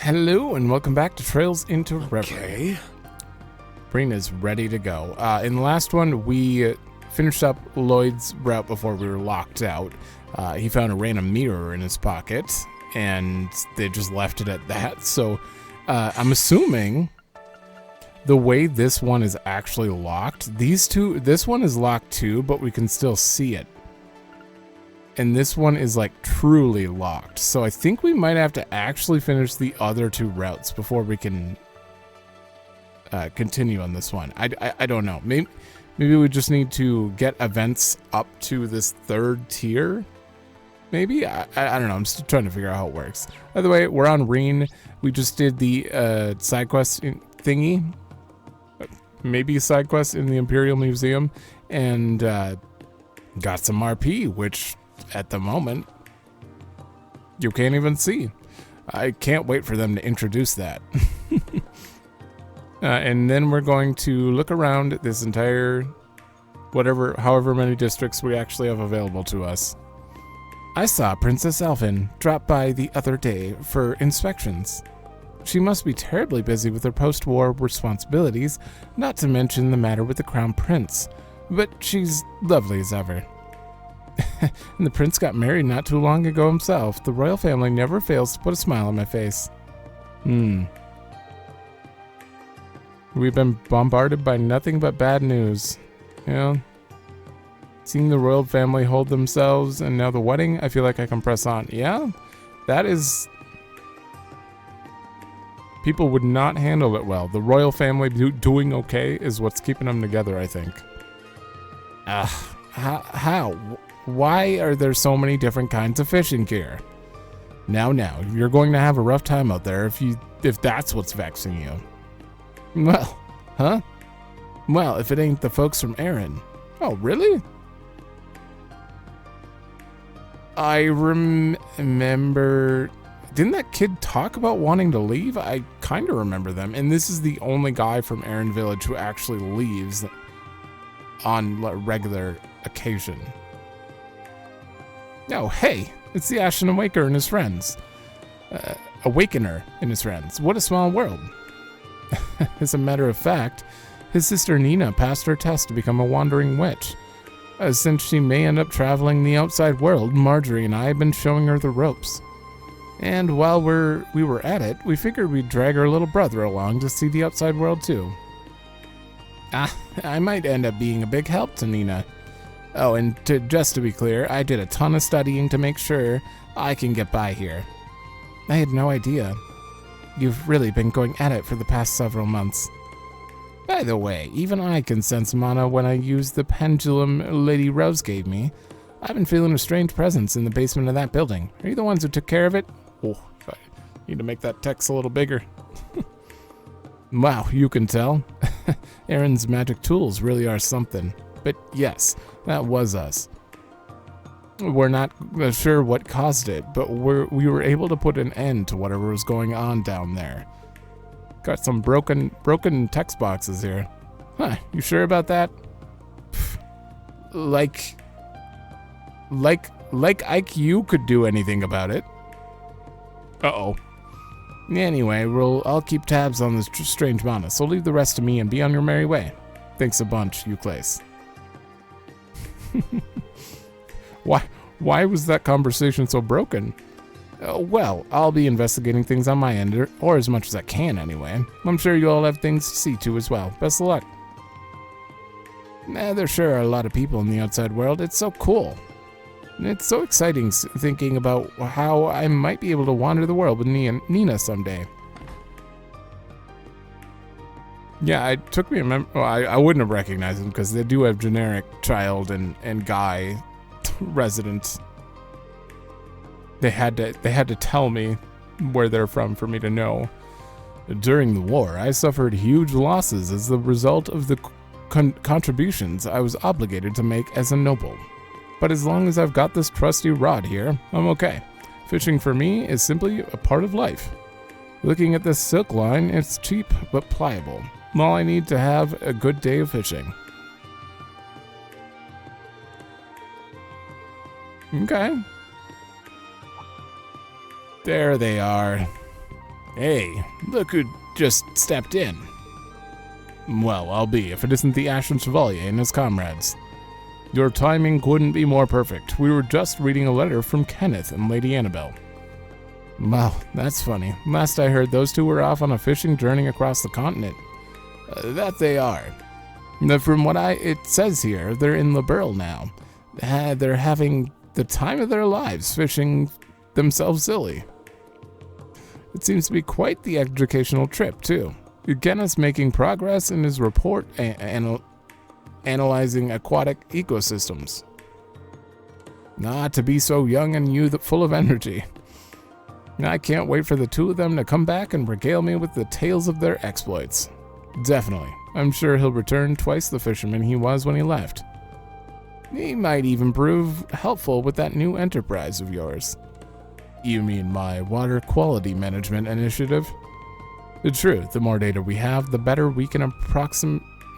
Hello and welcome back to Trails into Reverie. Okay. Breen is ready to go. In the last one, we finished up Lloyd's route before we were locked out. He found a random mirror in his pocket, and they just left it at that. So I'm assuming the way this one is actually locked, this one is locked too, but we can still see it. And this one is like truly locked. So I think we might have to actually finish the other two routes before we can continue on this one. I don't know. Maybe we just need to get events up to this third tier. Maybe? I don't know. I'm still trying to figure out how it works. By the way, we're on Reen. We just did the side quest thingy. Maybe a side quest in the Imperial Museum. And got some RP, which at the moment you can't even see. I can't wait for them to introduce that. And then we're going to look around this entire however many districts we actually have available to us. I saw Princess Elfin drop by the other day for inspections. She must be terribly busy with her post-war responsibilities, not to mention the matter with the Crown Prince, but she's lovely as ever. And the prince got married not too long ago himself. The royal family never fails to put a smile on my face. We've been bombarded by nothing but bad news. You know? Seeing the royal family hold themselves and now the wedding, I feel like I can press on. Yeah? That is... People would not handle it well. The royal family doing okay is what's keeping them together, I think. How? Why are there so many different kinds of fishing gear? Now, you're going to have a rough time out there if that's what's vexing you. Well, huh? Well, if it ain't the folks from Erin. Oh, really? I remember... Didn't that kid talk about wanting to leave? I kind of remember them. And this is the only guy from Erin Village who actually leaves on a regular occasion. Oh, hey, it's the Ashen Awakener and his friends. Awakener and his friends. What a small world. As a matter of fact, his sister Nina passed her test to become a wandering witch. Since she may end up traveling the outside world, Marjorie and I have been showing her the ropes. And while we were at it, we figured we'd drag our little brother along to see the outside world too. I might end up being a big help to Nina. Oh, and just to be clear, I did a ton of studying to make sure I can get by here. I had no idea. You've really been going at it for the past several months. By the way, even I can sense mana when I use the pendulum Lady Rose gave me. I've been feeling a strange presence in the basement of that building. Are you the ones who took care of it? Oh, I need to make that text a little bigger. Wow, you can tell. Erin's magic tools really are something. But yes, that was us. We're not sure what caused it, but we were able to put an end to whatever was going on down there. Got some broken text boxes here. Huh, you sure about that? Like IQ could do anything about it. Uh-oh. Anyway, I'll keep tabs on this strange mana, so leave the rest to me and be on your merry way. Thanks a bunch, Euclase. Why was that conversation so broken? Well, I'll be investigating things on my end, or as much as I can anyway. I'm sure you all have things to see to as well. Best of luck. There sure are a lot of people in the outside world. It's so cool. It's so exciting thinking about how I might be able to wander the world with Nina someday. Yeah, it took me a minute. Well, I wouldn't have recognized them because they do have generic child and guy resident. They had to tell me where they're from for me to know. During the war, I suffered huge losses as the result of the contributions I was obligated to make as a noble. But as long as I've got this trusty rod here, I'm okay. Fishing for me is simply a part of life. Looking at this silk line, it's cheap but pliable. All I need to have a good day of fishing. Okay. There they are. Hey, look who just stepped in. Well, I'll be, if it isn't the Ashen Chevalier and his comrades. Your timing couldn't be more perfect. We were just reading a letter from Kenneth and Lady Annabelle. Wow, that's funny. Last I heard, those two were off on a fishing journey across the continent. That they are. From what it says here, they're in Liberl now. They're having the time of their lives fishing themselves silly. It seems to be quite the educational trip, too. Kenneth's making progress in his report analyzing aquatic ecosystems. Not to be so young and full of energy. I can't wait for the two of them to come back and regale me with the tales of their exploits. Definitely. I'm sure he'll return twice the fisherman he was when he left. He might even prove helpful with that new enterprise of yours. You mean my water quality management initiative? True, the more data we have, the better we can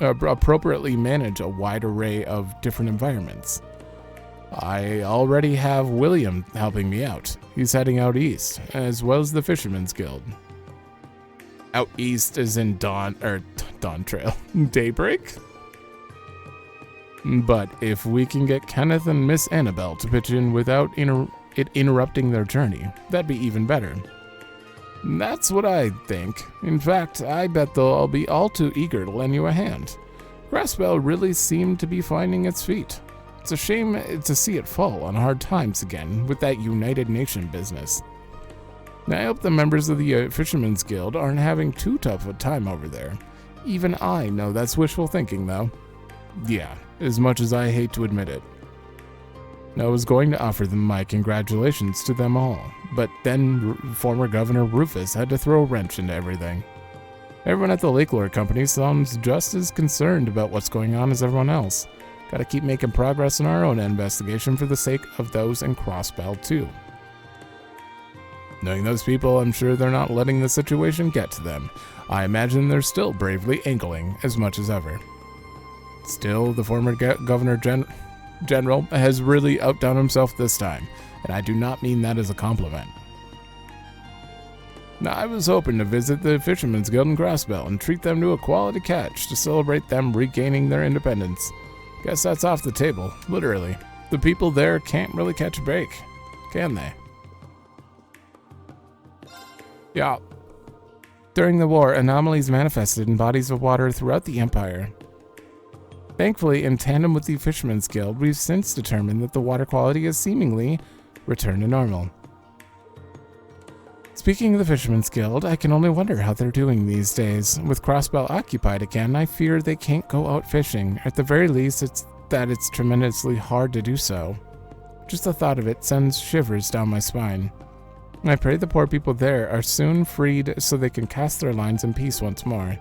appropriately manage a wide array of different environments. I already have William helping me out. He's heading out east, as well as the Fisherman's Guild. Out east is in Dawn Trail. Daybreak? But if we can get Kenneth and Miss Annabelle to pitch in without it interrupting their journey, that'd be even better. That's what I think. In fact, I bet they'll all be all too eager to lend you a hand. Graspel really seemed to be finding its feet. It's a shame to see it fall on hard times again with that United Nation business. I hope the members of the Fisherman's Guild aren't having too tough a time over there. Even I know that's wishful thinking, though. Yeah, as much as I hate to admit it. I was going to offer them my congratulations to them all, but then former Governor Rufus had to throw a wrench into everything. Everyone at the Lake Lore Company sounds just as concerned about what's going on as everyone else. Gotta keep making progress in our own investigation for the sake of those in Crossbell, too. Knowing those people, I'm sure they're not letting the situation get to them. I imagine they're still bravely angling as much as ever. Still, the former Governor General has really outdone himself this time, and I do not mean that as a compliment. Now, I was hoping to visit the Fisherman's Guild in Crossbell and treat them to a quality catch to celebrate them regaining their independence. Guess that's off the table, literally. The people there can't really catch a break, can they? Yeah. During the war, anomalies manifested in bodies of water throughout the Empire. Thankfully, in tandem with the Fisherman's Guild, we've since determined that the water quality has seemingly returned to normal. Speaking of the Fisherman's Guild, I can only wonder how they're doing these days. With Crossbell occupied again, I fear they can't go out fishing. At the very least, it's tremendously hard to do so. Just the thought of it sends shivers down my spine. I pray the poor people there are soon freed so they can cast their lines in peace once more.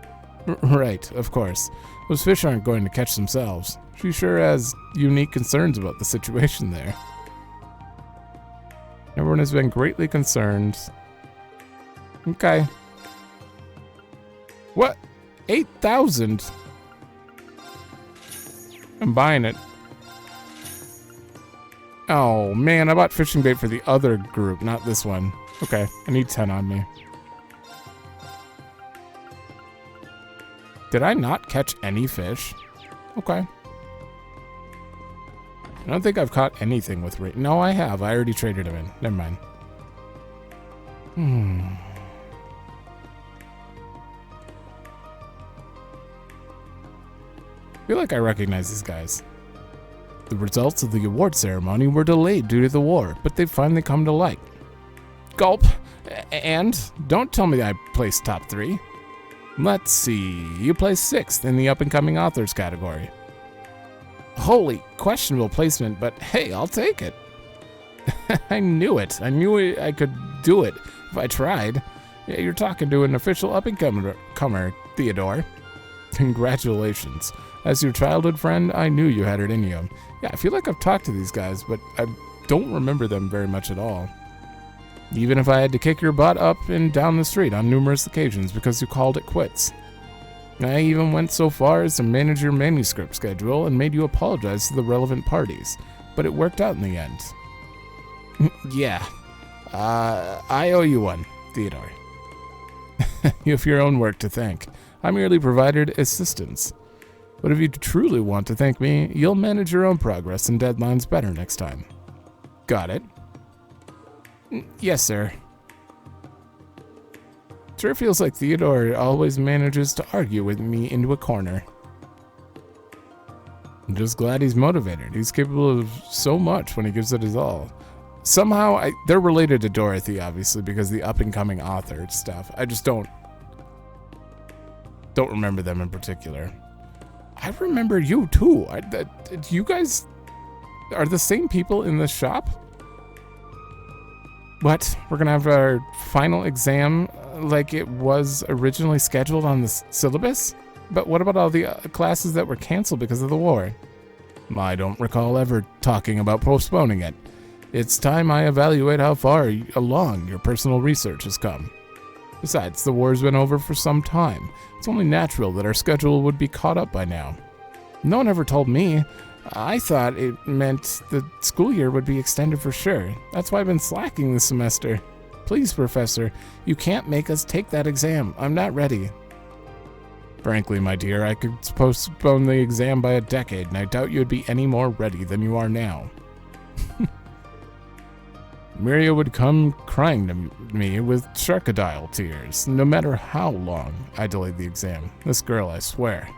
Right, of course. Those fish aren't going to catch themselves. She sure has unique concerns about the situation there. Everyone has been greatly concerned. Okay. What? 8,000? I'm buying it. Oh, man, I bought fishing bait for the other group, not this one. Okay, I need 10 on me. Did I not catch any fish? Okay. I don't think I've caught anything with rate. No, I have. I already traded them in. Never mind. I feel like I recognize these guys. The results of the award ceremony were delayed due to the war, but they've finally come to light. Gulp. And don't tell me I placed top 3. Let's see. You placed 6th in the up-and-coming authors category. Holy, questionable placement, but hey, I'll take it. I knew it. I knew I could do it if I tried. Yeah, you're talking to an official up-and-comer, Theodore. Congratulations. As your childhood friend, I knew you had it in you. Yeah, I feel like I've talked to these guys, but I don't remember them very much at all. Even if I had to kick your butt up and down the street on numerous occasions because you called it quits. I even went so far as to manage your manuscript schedule and made you apologize to the relevant parties, but it worked out in the end. Yeah, I owe you one, Theodore. You have your own work to thank. I merely provided assistance. But if you truly want to thank me, you'll manage your own progress and deadlines better next time. Got it? Yes, sir. Sure feels like Theodore always manages to argue with me into a corner. I'm just glad he's motivated. He's capable of so much when he gives it his all. Somehow, they're related to Dorothy, obviously, because the up-and-coming author stuff. I just don't remember them in particular. I remember you, too. You guys are the same people in this shop? What? We're gonna have our final exam like it was originally scheduled on the syllabus? But what about all the classes that were canceled because of the war? I don't recall ever talking about postponing it. It's time I evaluate how far along your personal research has come. Besides, the war's been over for some time. It's only natural that our schedule would be caught up by now. No one ever told me. I thought it meant the school year would be extended for sure. That's why I've been slacking this semester. Please, Professor, you can't make us take that exam. I'm not ready. Frankly, my dear, I could postpone the exam by a decade, and I doubt you'd be any more ready than you are now. Miria would come crying to me with crocodile tears, no matter how long I delayed the exam. This girl, I swear.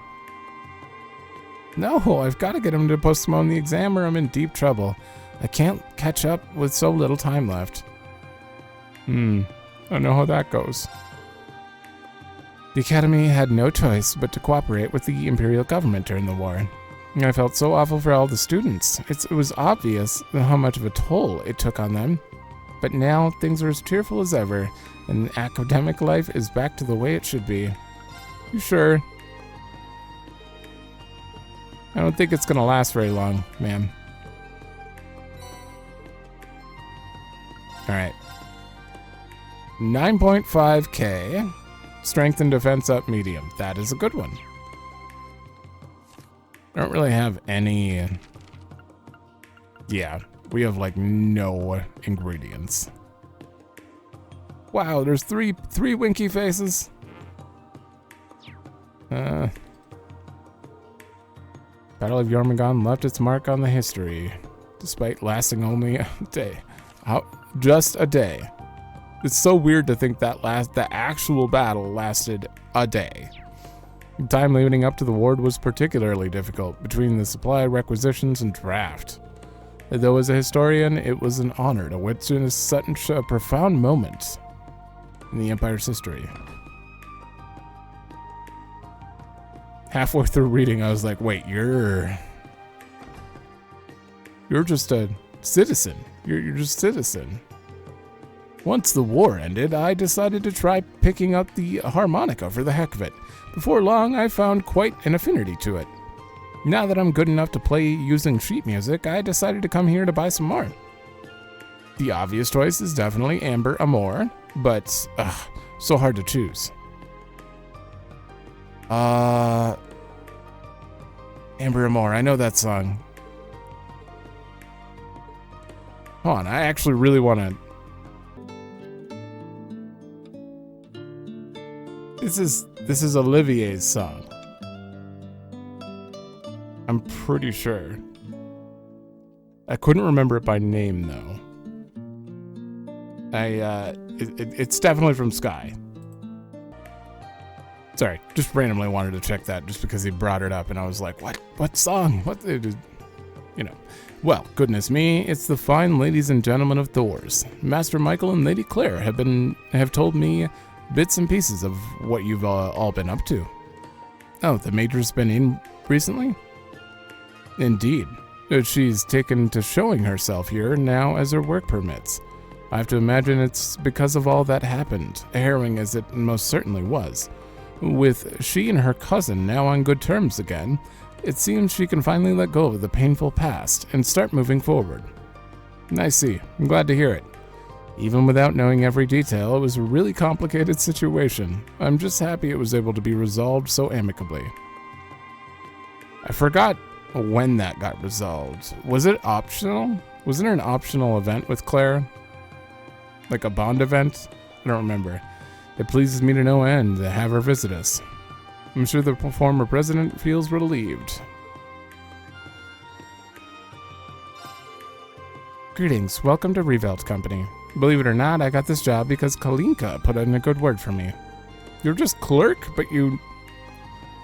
No, I've got to get him to postpone the exam or I'm in deep trouble. I can't catch up with so little time left. I don't know how that goes. The Academy had no choice but to cooperate with the Imperial government during the war. I felt so awful for all the students. It was obvious how much of a toll it took on them. But now things are as cheerful as ever, and academic life is back to the way it should be. You sure? I don't think it's gonna last very long, ma'am. Alright. 9.5k. Strength and defense up medium. That is a good one. I don't really have any... Yeah, we have like no ingredients. Wow, there's three winky faces. Battle of Jormungand left its mark on the history, despite lasting only a day. Just a day. It's so weird to think that the actual battle lasted a day. The time leading up to the war was particularly difficult between the supply requisitions and draft. Though as a historian, it was an honor to witness such a profound moment in the Empire's history. Halfway through reading, I was like, wait, you're just a citizen. You're just a citizen. Once the war ended, I decided to try picking up the harmonica for the heck of it. Before long, I found quite an affinity to it. Now that I'm good enough to play using sheet music, I decided to come here to buy some more. The obvious choice is definitely Amber Amor, but so hard to choose. Amber Amor, I know that song. Hold on, I actually really want to... This is Olivier's song. I'm pretty sure. I couldn't remember it by name though. It's definitely from Sky. Sorry, just randomly wanted to check that just because he brought it up and I was like, what song? What, you know. Well, goodness me, it's the fine ladies and gentlemen of Thor's. Master Michael and Lady Claire have told me bits and pieces of what you've all been up to. Oh, the Major's been in recently? Indeed. She's taken to showing herself here now as her work permits. I have to imagine it's because of all that happened, harrowing as it most certainly was. With she and her cousin now on good terms again, it seems she can finally let go of the painful past and start moving forward. I see. I'm glad to hear it. Even without knowing every detail, it was a really complicated situation. I'm just happy it was able to be resolved so amicably. I forgot when that got resolved. Was it optional? Was there an optional event with Claire? Like a bond event? I don't remember. It pleases me to no end to have her visit us. I'm sure the former president feels relieved. Greetings, welcome to Reverie Company. Believe it or not, I got this job because Kalinka put in a good word for me. You're just clerk, but you...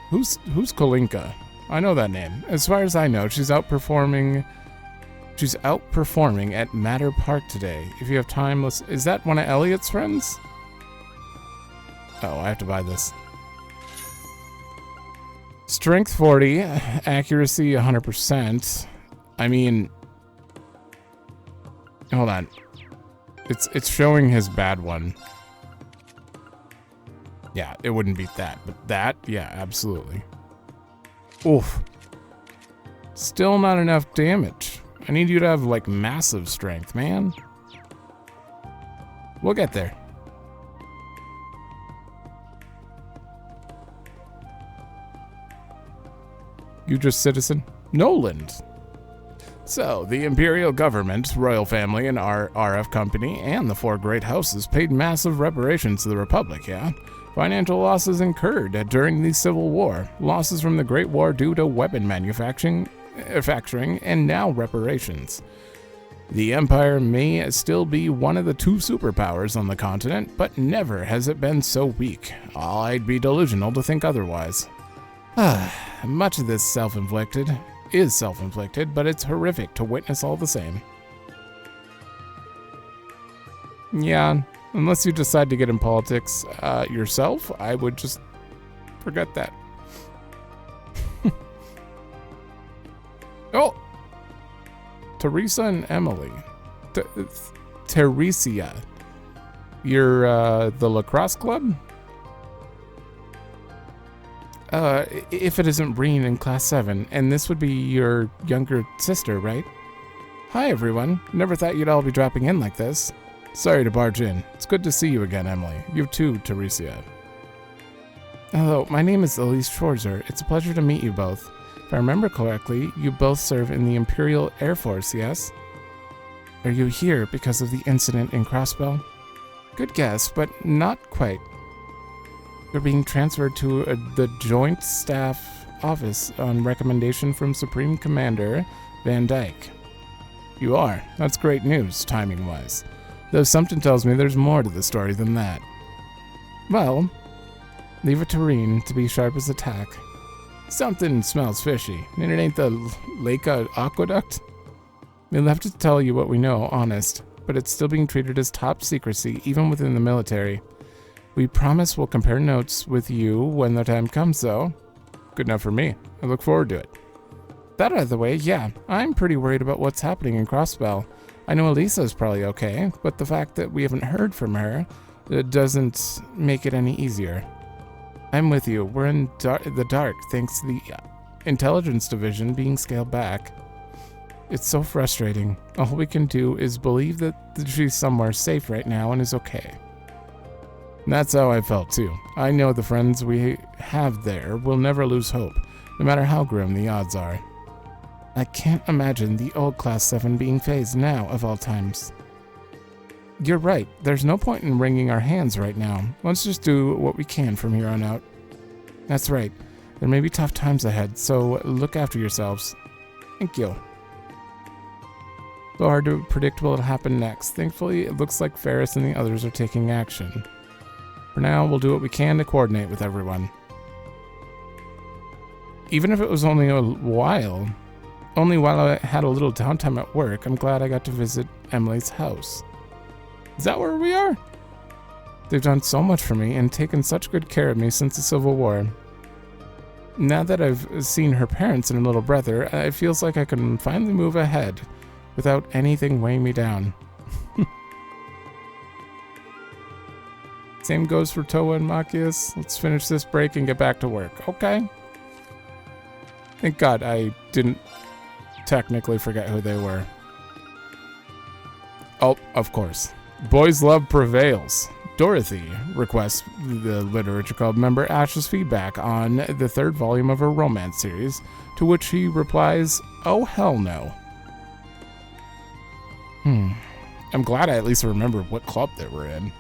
Who's Kalinka? I know that name. As far as I know, she's outperforming at Matter Park today. If you have time, is that one of Elliot's friends? Oh, I have to buy this. Strength 40, accuracy 100%. I mean, hold on. It's showing his bad one. Yeah, it wouldn't beat that, but that, yeah, absolutely. Oof. Still not enough damage. I need you to have, like, massive strength, man. We'll get there. You just citizen? Noland. So, the Imperial Government, Royal Family, and our RF Company, and the four great houses paid massive reparations to the Republic, yeah? Financial losses incurred during the Civil War, losses from the Great War due to weapon manufacturing, and now reparations. The Empire may still be one of the two superpowers on the continent, but never has it been so weak. I'd be delusional to think otherwise. Much of this is self-inflicted, but it's horrific to witness all the same. Yeah, unless you decide to get in politics yourself, I would just forget that. Oh! Teresa and Emily. Teresia. You're the lacrosse club? If it isn't Breen in Class 7, and this would be your younger sister, right? Hi, everyone. Never thought you'd all be dropping in like this. Sorry to barge in. It's good to see you again, Emily. You too, Teresia. Hello, my name is Elise Schwarzer. It's a pleasure to meet you both. If I remember correctly, you both serve in the Imperial Air Force, yes? Are you here because of the incident in Crossbell? Good guess, but not quite. You're being transferred to the Joint Staff Office on recommendation from Supreme Commander Van Dyke. You are. That's great news, timing-wise. Though something tells me there's more to the story than that. Well, leave it to Reen to be sharp as a tack. Something smells fishy, and it ain't the Lake Aqueduct? We'll have to tell you what we know, honest, but it's still being treated as top secrecy, even within the military. We promise we'll compare notes with you when the time comes, though. Good enough for me. I look forward to it. That out of the way, yeah, I'm pretty worried about what's happening in Crossbell. I know Elisa's probably okay, but the fact that we haven't heard from her doesn't make it any easier. I'm with you. We're in the dark thanks to the intelligence division being scaled back. It's so frustrating. All we can do is believe that she's somewhere safe right now and is okay. And that's how I felt too. I know the friends we have there will never lose hope, no matter how grim the odds are. I can't imagine the old Class 7 being phased now of all times. You're right. There's no point in wringing our hands right now. Let's just do what we can from here on out. That's right. There may be tough times ahead, so look after yourselves. Thank you. So hard to predict what will happen next. Thankfully, it looks like Ferris and the others are taking action. For now, we'll do what we can to coordinate with everyone. Even if it was only while I had a little downtime at work, I'm glad I got to visit Emily's house. Is that where we are? They've done so much for me and taken such good care of me since the Civil War. Now that I've seen her parents and her little brother, it feels like I can finally move ahead without anything weighing me down. Same goes for Toa and Machias. Let's finish this break and get back to work. Okay. Thank God I didn't technically forget who they were. Oh, of course. Boys Love prevails. Dorothy requests the Literature Club member Ash's feedback on the third volume of her romance series, to which he replies, "Oh, hell no." I'm glad I at least remembered what club they were in.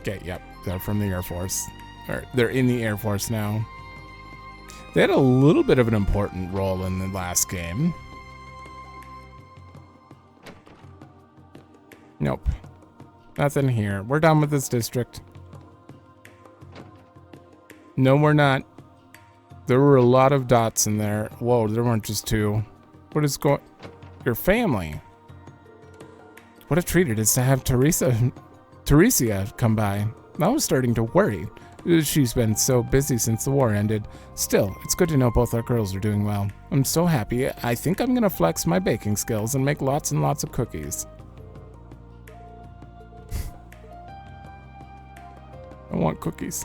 Okay, yep. They're from the Air Force. Or they're in the Air Force now. They had a little bit of an important role in the last game. Nope. Nothing here. We're done with this district. No, we're not. There were a lot of dots in there. Whoa, there weren't just two. What is going... Your family. What a treat it is to have Teresia come by. I was starting to worry. She's been so busy since the war ended. Still, it's good to know both our girls are doing well. I'm so happy. I think I'm gonna flex my baking skills and make lots and lots of cookies. I want cookies.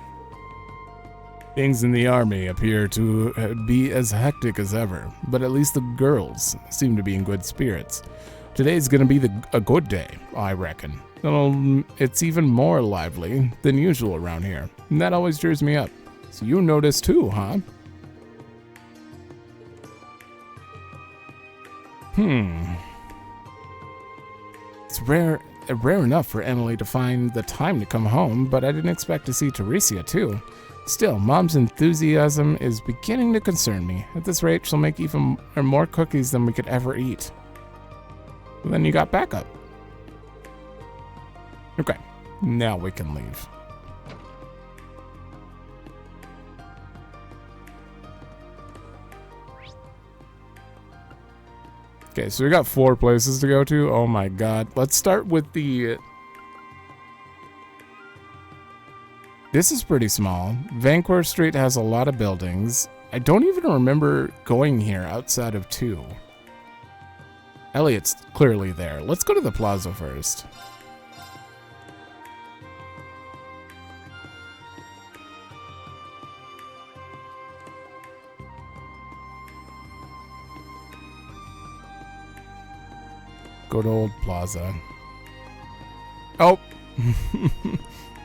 Things in the army appear to be as hectic as ever, but at least the girls seem to be in good spirits. Today's gonna be a good day, I reckon. It's even more lively than usual around here, and that always cheers me up. So you notice too, huh? It's rare enough for Emily to find the time to come home, but I didn't expect to see Teresia too. Still, Mom's enthusiasm is beginning to concern me. At this rate, she'll make even more cookies than we could ever eat. Well, then you got backup. Okay, now we can leave. Okay, so we got 4 places to go to. Oh my god. Let's start with the... This is pretty small. Vanquer Street has a lot of buildings. I don't even remember going here outside of 2. Elliot's clearly there. Let's go to the plaza first. Good old plaza. Oh!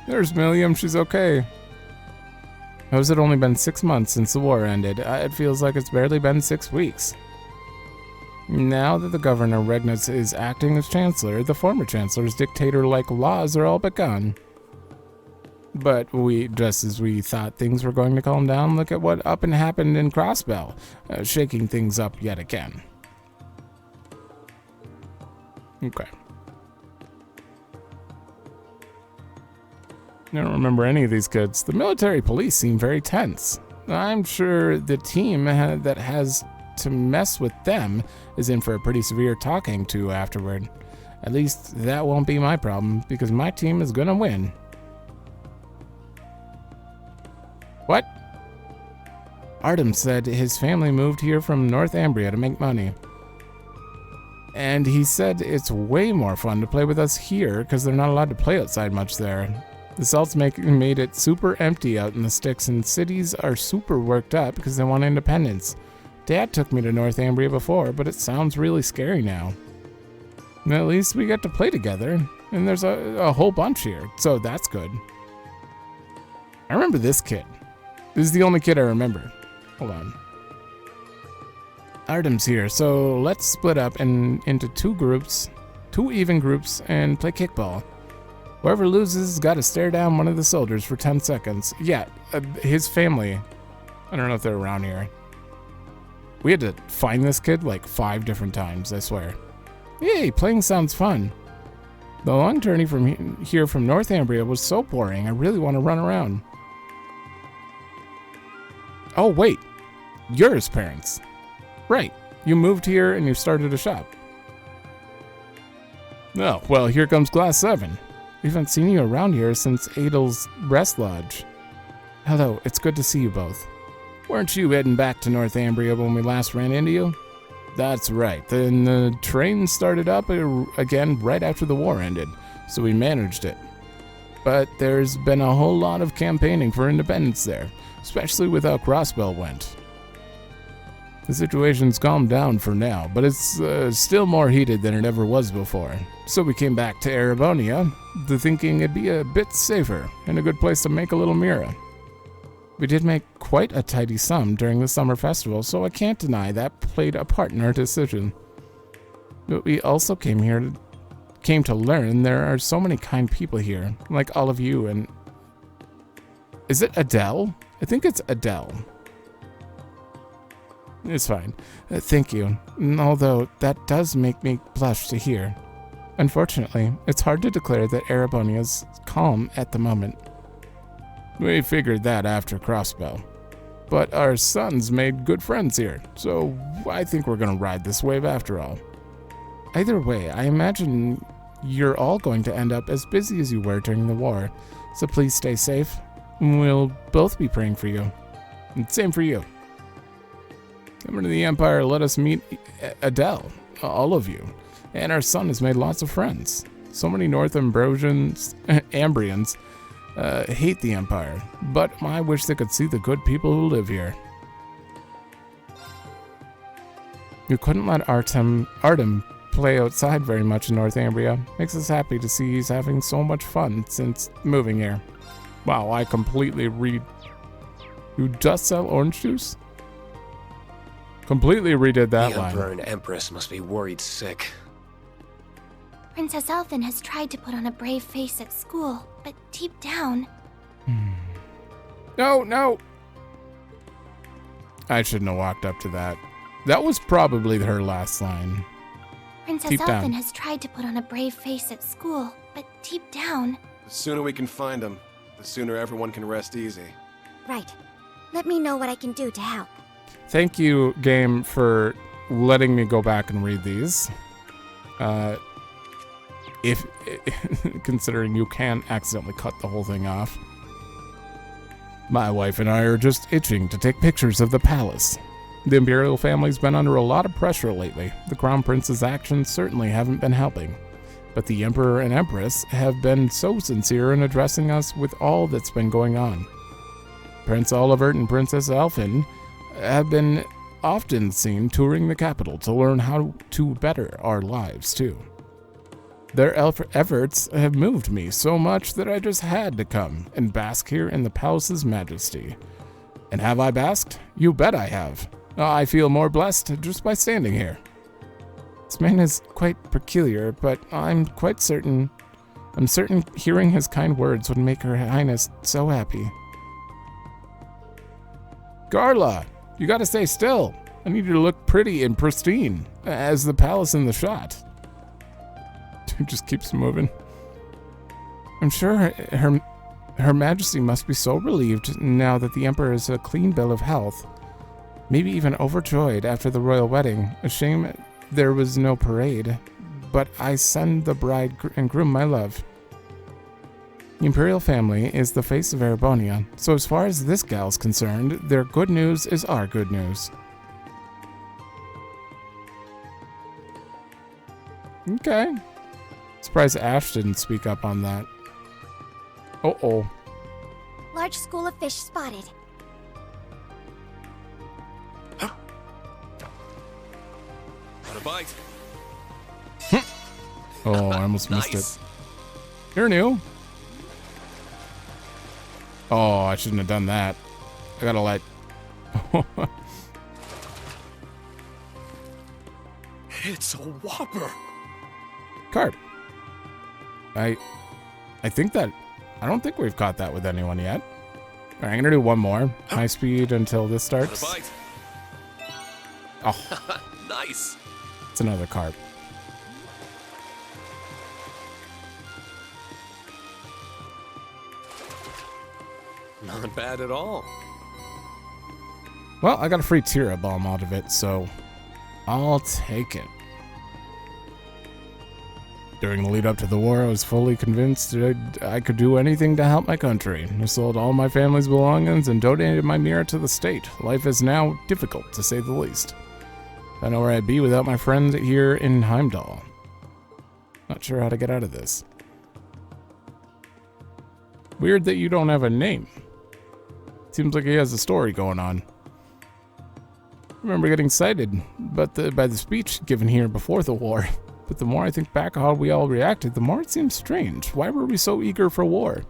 There's Milliam, she's okay. How has it only been 6 months since the war ended? It feels like it's barely been 6 weeks. Now that the Governor Regnitz is acting as Chancellor, the former Chancellor's dictator-like laws are all but gone. But just as we thought things were going to calm down, look at what up and happened in Crossbell, shaking things up yet again. Okay. I don't remember any of these kids. The military police seem very tense. I'm sure the team that has to mess with them is in for a pretty severe talking to afterward. At least that won't be my problem, because my team is gonna win. What? Artem said his family moved here from Northumbria to make money. And he said it's way more fun to play with us here because they're not allowed to play outside much there. The Salts made it super empty out in the sticks, and cities are super worked up because they want independence. Dad took me to Northumbria before, but it sounds really scary now. And at least we get to play together, and there's a whole bunch here, so that's good. I remember this kid. This is the only kid I remember. Hold on. Artem's here, so let's split up into 2 even groups, and play kickball. Whoever loses has got to stare down one of the soldiers for 10 seconds. Yeah, his family. I don't know if they're around here. We had to find this kid like 5 different times, I swear. Yay, playing sounds fun. The long journey from here from Northumbria was so boring, I really want to run around. Oh wait, you're his parents. Right, you moved here and you started a shop. Oh, well, here comes Class 7. We haven't seen you around here since Adel's Rest Lodge. Hello, it's good to see you both. Weren't you heading back to Northumbria when we last ran into you? That's right, then the train started up again right after the war ended, so we managed it. But there's been a whole lot of campaigning for independence there, especially with how Crossbell went. The situation's calmed down for now, but it's still more heated than it ever was before. So we came back to Erebonia, thinking it'd be a bit safer and a good place to make a little Mira. We did make quite a tidy sum during the summer festival, so I can't deny that played a part in our decision. But we also came came to learn there are so many kind people here, like all of you, and... Is it Adele? I think it's Adele. It's fine. Thank you. Although, that does make me blush to hear. Unfortunately, it's hard to declare that Erebonia's calm at the moment. We figured that after Crossbow. But our sons made good friends here, so I think we're gonna ride this wave after all. Either way, I imagine you're all going to end up as busy as you were during the war, so please stay safe. We'll both be praying for you. And same for you. Coming to the Empire, let us meet Adele, all of you. And our son has made lots of friends. So many North Ambrians hate the Empire, but I wish they could see the good people who live here. You couldn't let Artem play outside very much in Northumbria. Makes us happy to see he's having so much fun since moving here. Wow, I completely You just sell orange juice? Completely redid that the line. Emperor and Empress must be worried sick. Princess Elfin has tried to put on a brave face at school, but deep down... No! I shouldn't have walked up to that. That was probably her last line. Princess Deep Elfin down. has tried to put on a brave face at school, but deep down... The sooner we can find him, the sooner everyone can rest easy. Right. Let me know what I can do to help. Thank you, game, for letting me go back and read these. If considering you can accidentally cut the whole thing off. My wife and I are just itching to take pictures of the palace. The imperial family's been under a lot of pressure lately. The crown prince's actions certainly haven't been helping. But the emperor and empress have been so sincere in addressing us with all that's been going on. Prince Olivert and Princess Elfin have been often seen touring the capital to learn how to better our lives, too. Their efforts have moved me so much that I just had to come and bask here in the palace's majesty. And have I basked? You bet I have. I feel more blessed just by standing here. This man is quite peculiar, but I'm certain hearing his kind words would make Her Highness so happy. Garla, you gotta stay still. I need you to look pretty and pristine, as the palace in the shot. It just keeps moving. I'm sure Her Majesty must be so relieved now that the Emperor is a clean bill of health. Maybe even overjoyed after the royal wedding. A shame there was no parade, but I send the bride and groom my love. The Imperial family is the face of Erebonia, so as far as this gal's concerned, their good news is our good news. Okay. Surprised Ash didn't speak up on that. Uh-oh. Large school of fish spotted. Want a bite? Oh, I almost missed Nice. it. You're new. Oh, I shouldn't have done that. I gotta let... It's a whopper. Carp. I don't think we've caught that with anyone yet. All right, I'm gonna do one more. High speed until this Want a starts. bite? Oh, Nice. it's another carp. Not bad at all. Well, I got a free Tira bomb out of it, so I'll take it. During the lead up to the war, I was fully convinced that I could do anything to help my country. I sold all my family's belongings and donated my mirror to the state. Life is now difficult, to say the least. I don't know where I'd be without my friend here in Heimdallr. Not sure how to get out of this. Weird that you don't have a name. Seems like he has a story going on. I remember getting excited by the speech given here before the war. But the more I think back how we all reacted, the more it seems strange. Why were we so eager for war?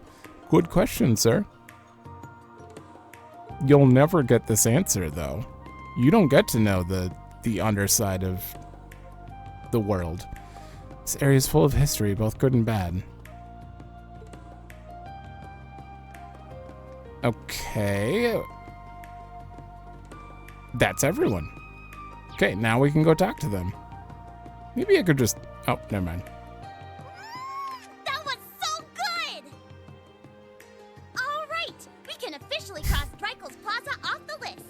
Good question, sir. You'll never get this answer, though. You don't get to know the underside of the world. This area is full of history, both good and bad. Okay. That's everyone. Okay, now we can go talk to them. Maybe I could just... Oh, never mind. That was so good! All right, we can officially cross Dreikel's Plaza off the list.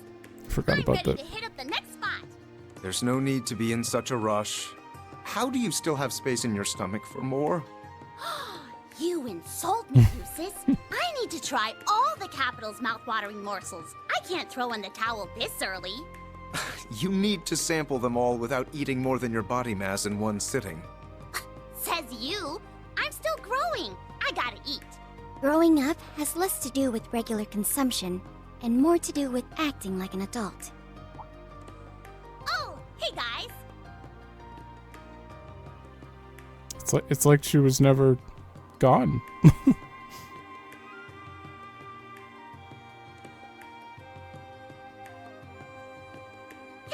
Forgot about ready that. to hit up the next spot. There's no need to be in such a rush. How do you still have space in your stomach for more? You insult me, Lucis. I need to try all the capital's mouth-watering morsels. I can't throw in the towel this early. You need to sample them all without eating more than your body mass in one sitting. Says you. I'm still growing. I gotta eat. Growing up has less to do with regular consumption and more to do with acting like an adult. Oh, hey guys. It's like she was never gone.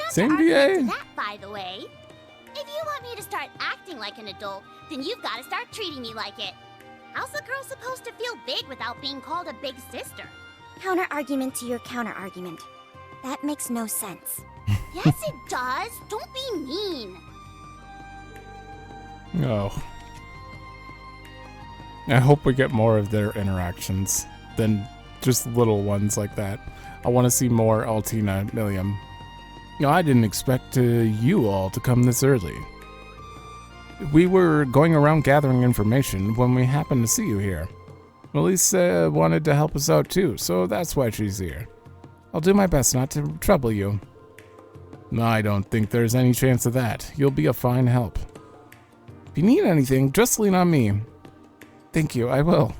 Same Counter-argument DA. to that, by the way. If you want me to start acting like an adult, then you've got to start treating me like it. How's a girl supposed to feel big without being called a big sister? Counter-argument to your counter-argument. That makes no sense. Yes, it does. Don't be mean. Oh. I hope we get more of their interactions than just little ones like that. I want to see more Altina Millium. You know, I didn't expect you all to come this early. We were going around gathering information when we happened to see you here. Elise wanted to help us out too, so that's why she's here. I'll do my best not to trouble you. I don't think there's any chance of that. You'll be a fine help. If you need anything, just lean on me. Thank you, I will.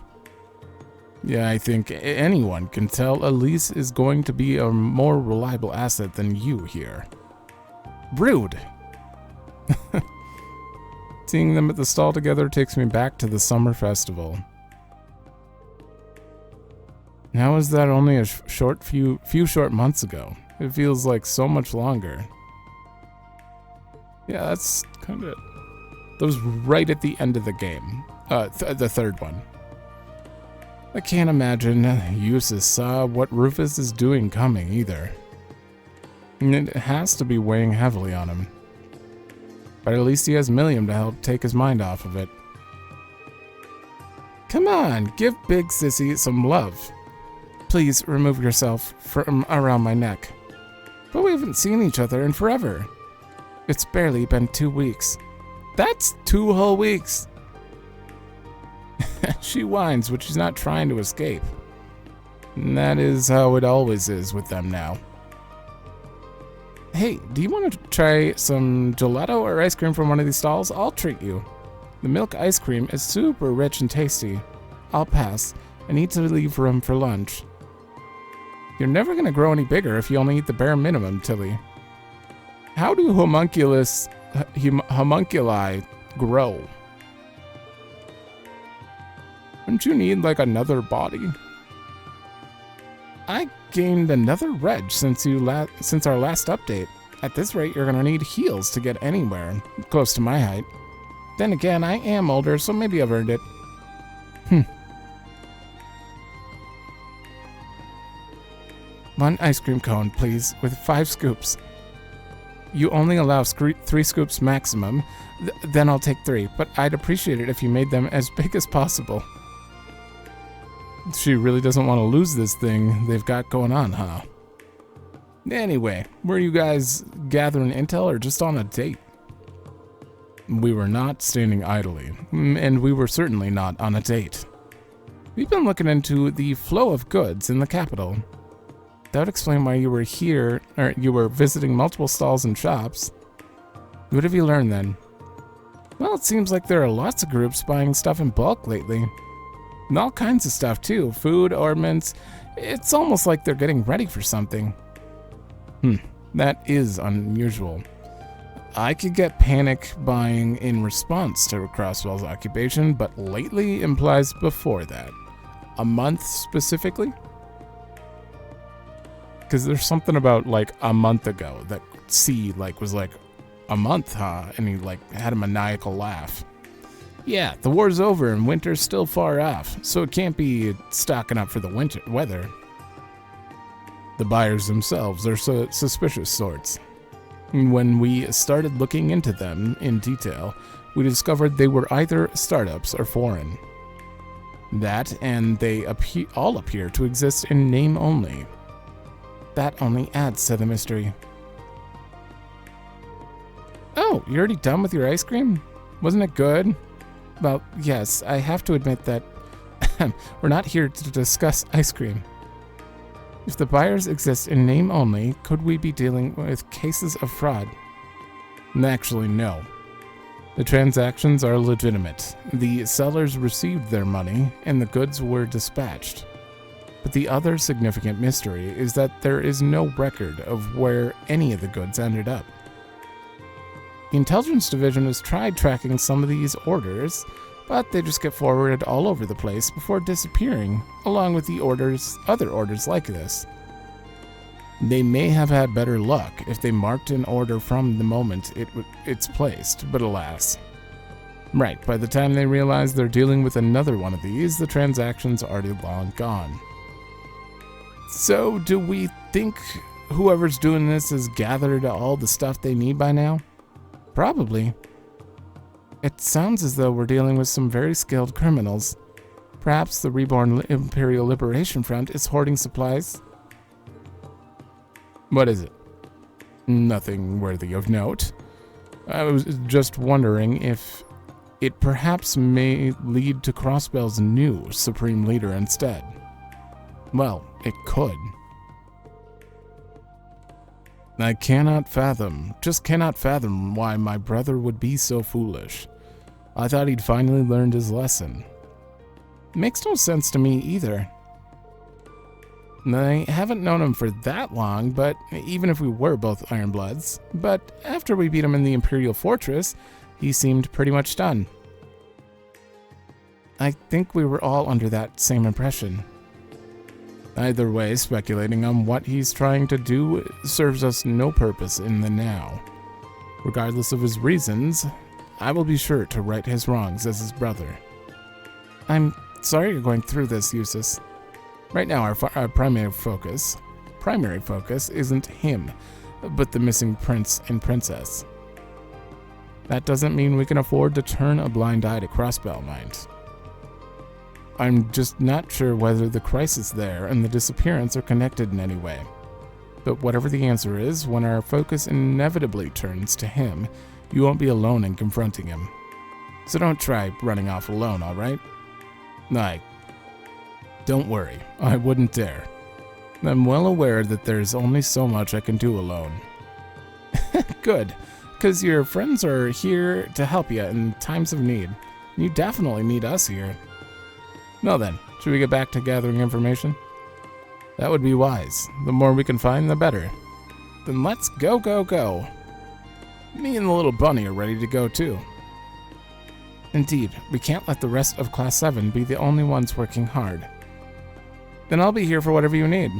Yeah, I think anyone can tell Elise is going to be a more reliable asset than you here. Rude! Seeing them at the stall together takes me back to the summer festival. How is that only a few short months ago? It feels like so much longer. Yeah, that's kind of it. That was right at the end of the game. The third one. I can't imagine Eustace saw what Rufus is doing coming either. And it has to be weighing heavily on him. But at least he has Millium to help take his mind off of it. Come on, give Big Sissy some love. Please remove yourself from around my neck. But we haven't seen each other in forever. It's barely been 2 weeks. That's 2 whole weeks. She whines, but she's not trying to escape. And that is how it always is with them now. Hey, do you want to try some gelato or ice cream from one of these stalls? I'll treat you. The milk ice cream is super rich and tasty. I'll pass. I need to leave room for lunch. You're never going to grow any bigger if you only eat the bare minimum, Tilly. How do homunculi grow? Wouldn't you need, like, another body? I gained another reg since our last update. At this rate, you're gonna need heels to get anywhere close to my height. Then again, I am older, so maybe I've earned it. One ice cream cone, please, with 5 scoops. You only allow 3 scoops maximum. Then I'll take 3, but I'd appreciate it if you made them as big as possible. She really doesn't want to lose this thing they've got going on, huh? Anyway, were you guys gathering intel or just on a date? We were not standing idly, and we were certainly not on a date. We've been looking into the flow of goods in the capital. That would explain why you were here, or you were visiting multiple stalls and shops. What have you learned then? Well, it seems like there are lots of groups buying stuff in bulk lately. And all kinds of stuff too, food, ornaments. It's almost like they're getting ready for something. That is unusual. I could get panic buying in response to Crosswell's occupation, but lately implies before that. A month specifically? Because there's something about like a month ago that C like was like, a month, huh? And he like had a maniacal laugh. Yeah, the war's over and winter's still far off, so it can't be stocking up for the winter weather. The buyers themselves are suspicious sorts. When we started looking into them in detail, we discovered they were either startups or foreign. That, and they all appear to exist in name only. That only adds to the mystery. Oh, you're already done with your ice cream? Wasn't it good? Well, yes, I have to admit that we're not here to discuss ice cream. If the buyers exist in name only, could we be dealing with cases of fraud? Actually, no. The transactions are legitimate. The sellers received their money, and the goods were dispatched. But the other significant mystery is that there is no record of where any of the goods ended up. The Intelligence Division has tried tracking some of these orders, but they just get forwarded all over the place before disappearing, along with the other orders like this. They may have had better luck if they marked an order from the moment it's placed, but alas. Right, by the time they realize they're dealing with another one of these, the transaction's already long gone. So, do we think whoever's doing this has gathered all the stuff they need by now? Probably. It sounds as though we're dealing with some very skilled criminals. Perhaps the Reborn Imperial Liberation Front is hoarding supplies? What is it? Nothing worthy of note. I was just wondering if it perhaps may lead to Crossbell's new Supreme Leader instead. Well, it could. I just cannot fathom why my brother would be so foolish. I thought he'd finally learned his lesson. Makes no sense to me either. I haven't known him for that long, but even if we were both Ironbloods, but after we beat him in the Imperial Fortress, he seemed pretty much done. I think we were all under that same impression. Either way, speculating on what he's trying to do serves us no purpose in the now. Regardless of his reasons, I will be sure to right his wrongs as his brother. I'm sorry you're going through this, Eustace. Right now, our primary focus isn't him, but the missing prince and princess. That doesn't mean we can afford to turn a blind eye to Crossbell, mind. I'm just not sure whether the crisis there and the disappearance are connected in any way. But whatever the answer is, when our focus inevitably turns to him, you won't be alone in confronting him. So don't try running off alone, alright? Don't worry, I wouldn't dare. I'm well aware that there's only so much I can do alone. Good, because your friends are here to help you in times of need. You definitely need us here. Well then, should we get back to gathering information? That would be wise. The more we can find, the better. Then let's go, go, go. Me and the little bunny are ready to go too. Indeed, we can't let the rest of Class 7 be the only ones working hard. Then I'll be here for whatever you need.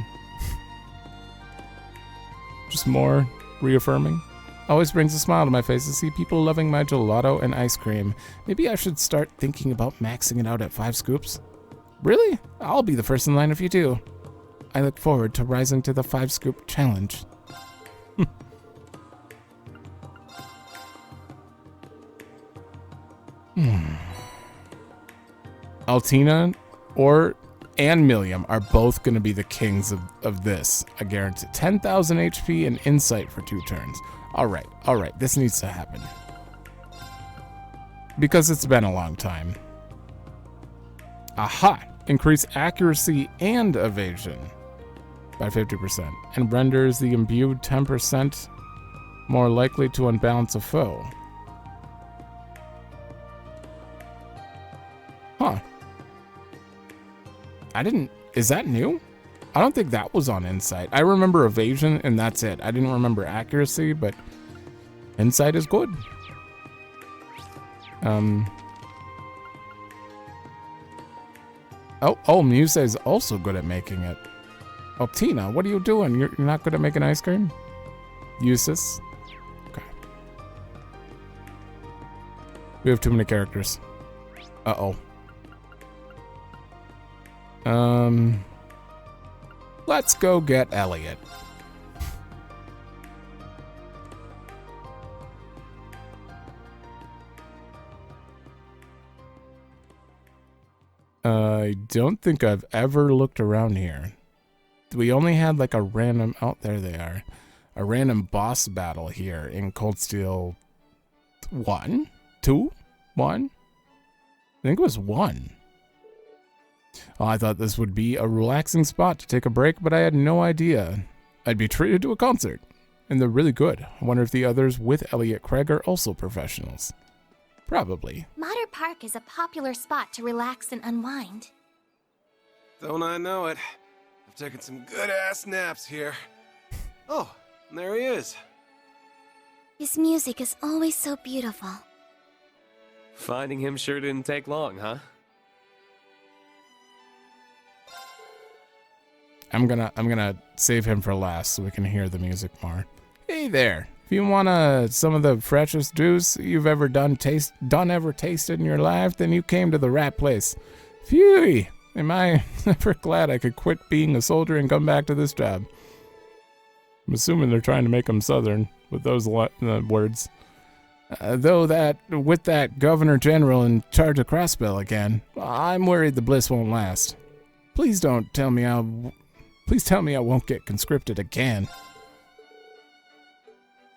Just more reaffirming. Always brings a smile to my face to see people loving my gelato and ice cream. Maybe I should start thinking about maxing it out at 5 scoops. Really? I'll be the first in line if you do. I look forward to rising to the 5-scoop challenge. Altina and Milliam are both going to be the kings of this, I guarantee. 10,000 HP and insight for 2 turns. Alright, this needs to happen. Because it's been a long time. Aha! Increase accuracy and evasion by 50%, and renders the imbued 10% more likely to unbalance a foe. Huh. Is that new? I don't think that was on Insight. I remember evasion and that's it. I didn't remember accuracy, but Insight is good. Oh, Muse is also good at making it. Oh, Tina, what are you doing? You're not good at making ice cream? Eustace? Okay. We have too many characters. Uh-oh. Let's go get Elliot. I don't think I've ever looked around here. We only had like a random... Oh, there they are. A random boss battle here in Cold Steel 1? 2? 1? I think it was 1. Oh, I thought this would be a relaxing spot to take a break, but I had no idea I'd be treated to a concert. And they're really good. I wonder if the others with Elliot Craig are also professionals. Probably. Mater Park is a popular spot to relax and unwind. Don't I know it? I've taken some good-ass naps here. Oh, and there he is. His music is always so beautiful. Finding him sure didn't take long, huh? I'm gonna save him for last so we can hear the music more. Hey there. If you want some of the freshest juice you've ever tasted in your life, then you came to the right place. Phew! Am I ever glad I could quit being a soldier and come back to this job? I'm assuming they're trying to make him Southern with those words. Though with that Governor General in charge of Crossbell again, I'm worried the bliss won't last. Please tell me I won't get conscripted again.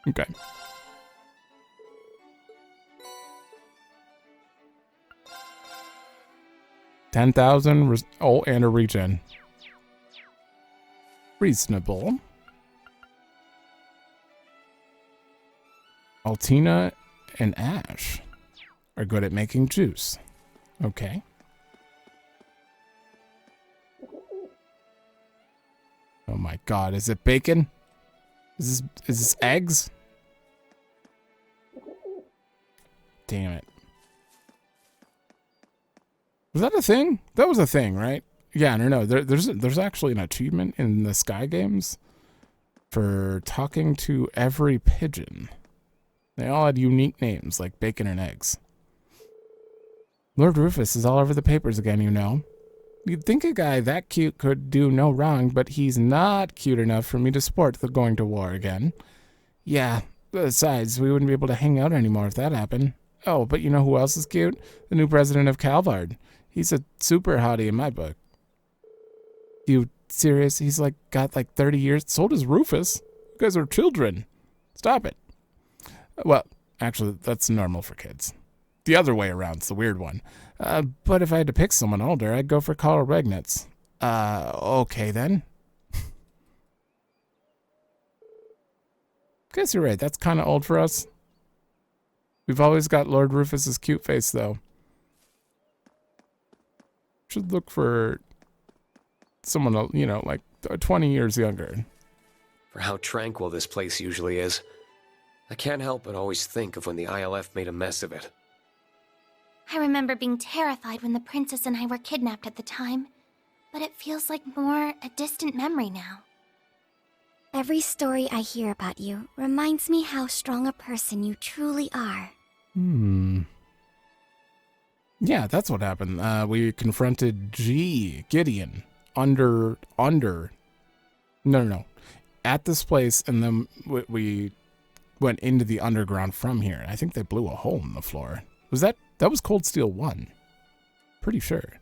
Okay. $10,000. Oh, and a regen. Reasonable. Altina and Ash are good at making juice. Okay. Oh my god, is it bacon? Is this eggs? Damn it. Was that a thing? That was a thing, right? Yeah, no. There's actually an achievement in the Sky Games for talking to every pigeon. They all had unique names, like bacon and eggs. Lord Rufus is all over the papers again, you know. You'd think a guy that cute could do no wrong, but he's not cute enough for me to support the going to war again. Yeah, besides, we wouldn't be able to hang out anymore if that happened. Oh, but you know who else is cute? The new president of Calvard. He's a super hottie in my book. You serious? He's got 30 years. So does Rufus. You guys are children. Stop it. Well, actually, that's normal for kids. The other way around's the weird one. But if I had to pick someone older, I'd go for Carl Regnitz. Okay then. Guess you're right, that's kind of old for us. We've always got Lord Rufus's cute face, though. Should look for someone, 20 years younger. For how tranquil this place usually is, I can't help but always think of when the ILF made a mess of it. I remember being terrified when the princess and I were kidnapped at the time, but it feels like more a distant memory now. Every story I hear about you reminds me how strong a person you truly are. Yeah, that's what happened. We confronted Gideon No. At this place, and then we went into the underground from here. I think they blew a hole in the floor. That was Cold Steel 1. Pretty sure.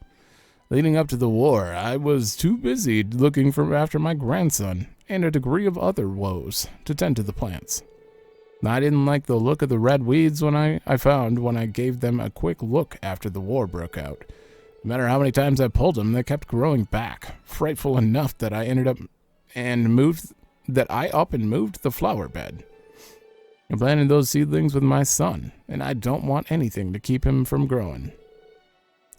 Leading up to the war, I was too busy looking after my grandson and a degree of other woes to tend to the plants. I didn't like the look of the red weeds when I found when I gave them a quick look after the war broke out. No matter how many times I pulled them, they kept growing back, frightful enough that I moved the flower bed. I planted those seedlings with my son, and I don't want anything to keep him from growing.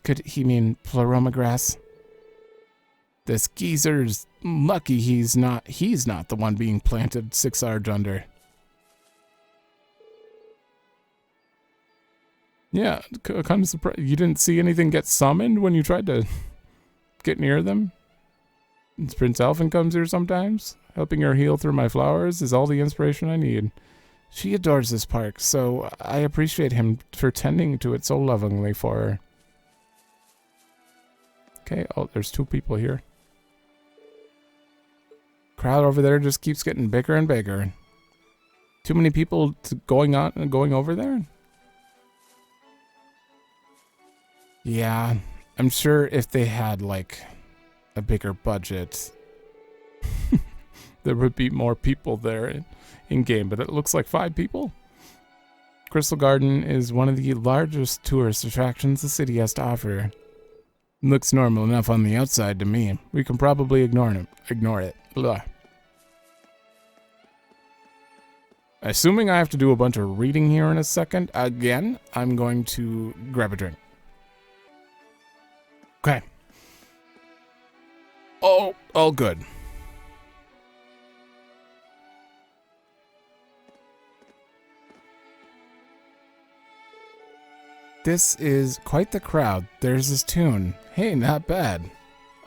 Could he mean pleroma grass? This geezer's lucky he's not the one being planted 6 yards under. Yeah, kind of surprised. You didn't see anything get summoned when you tried to get near them? Prince Alphen comes here sometimes. Helping her heal through my flowers is all the inspiration I need. She adores this park, so I appreciate him for tending to it so lovingly for her. Okay, oh, there's 2 people here. Crowd over there just keeps getting bigger and bigger. Too many people going over there? Yeah, I'm sure if they had, like, a bigger budget, there would be more people there in game, but it looks like 5 people. Crystal Garden is one of the largest tourist attractions the city has to offer. Looks normal enough on the outside to me. We can probably ignore it. Blah. Assuming I have to do a bunch of reading here in a second, again, I'm going to grab a drink. Okay. Oh, all good. This is quite the crowd. There's his tune. Hey, not bad.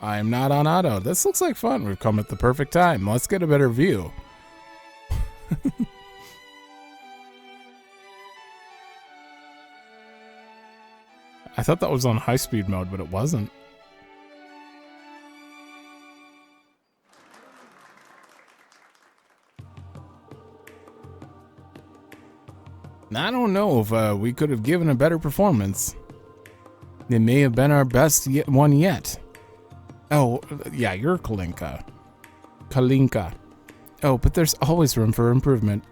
I'm not on auto. This looks like fun. We've come at the perfect time. Let's get a better view. I thought that was on high-speed mode, but it wasn't. I don't know if we could have given a better performance. It may have been our best one yet. Oh, yeah, you're Kalinka. Kalinka. Oh, but there's always room for improvement.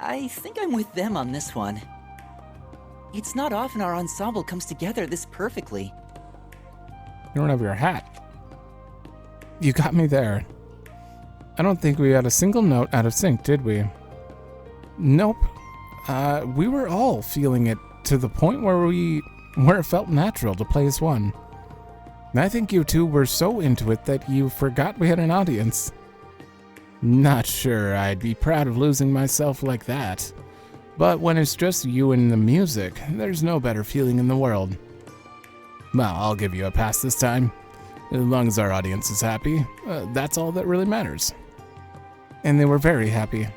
I think I'm with them on this one. It's not often our ensemble comes together this perfectly. You don't have your hat. You got me there. I don't think we had a single note out of sync, did we? Nope. We were all feeling it to the point where it felt natural to play as one. And I think you two were so into it that you forgot we had an audience. Not sure I'd be proud of losing myself like that. But when it's just you and the music, there's no better feeling in the world. Well, I'll give you a pass this time. As long as our audience is happy, that's all that really matters. And they were very happy.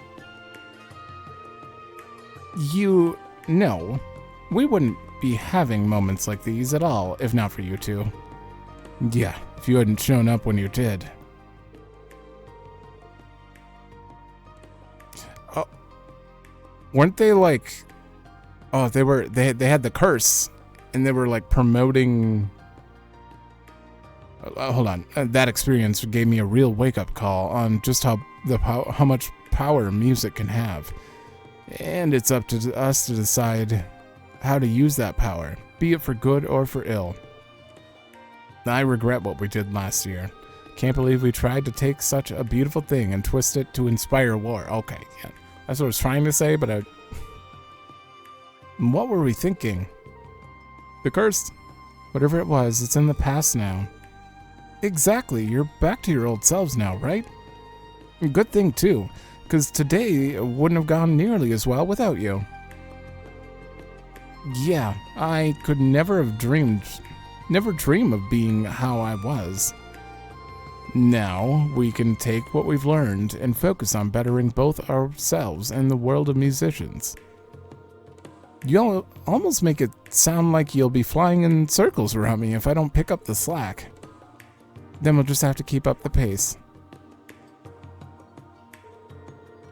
You know, we wouldn't be having moments like these at all if not for you two. Yeah, if you hadn't shown up when you did. Oh, weren't they like? Oh, they had the curse, and they were like promoting. Hold on, that experience gave me a real wake-up call on just how much power music can have, and it's up to us to decide how to use that power, be it for good or for ill. I regret what we did last year. Can't believe we tried to take such a beautiful thing and twist it to inspire war. Okay, yeah, that's what I was trying to say, but what were we thinking? The curse, whatever it was, it's in the past now. Exactly, you're back to your old selves now, right? Good thing too, because today wouldn't have gone nearly as well without you. Yeah, I could never dream of being how I was. Now, we can take what we've learned and focus on bettering both ourselves and the world of musicians. You'll almost make it sound like you'll be flying in circles around me if I don't pick up the slack. Then we'll just have to keep up the pace.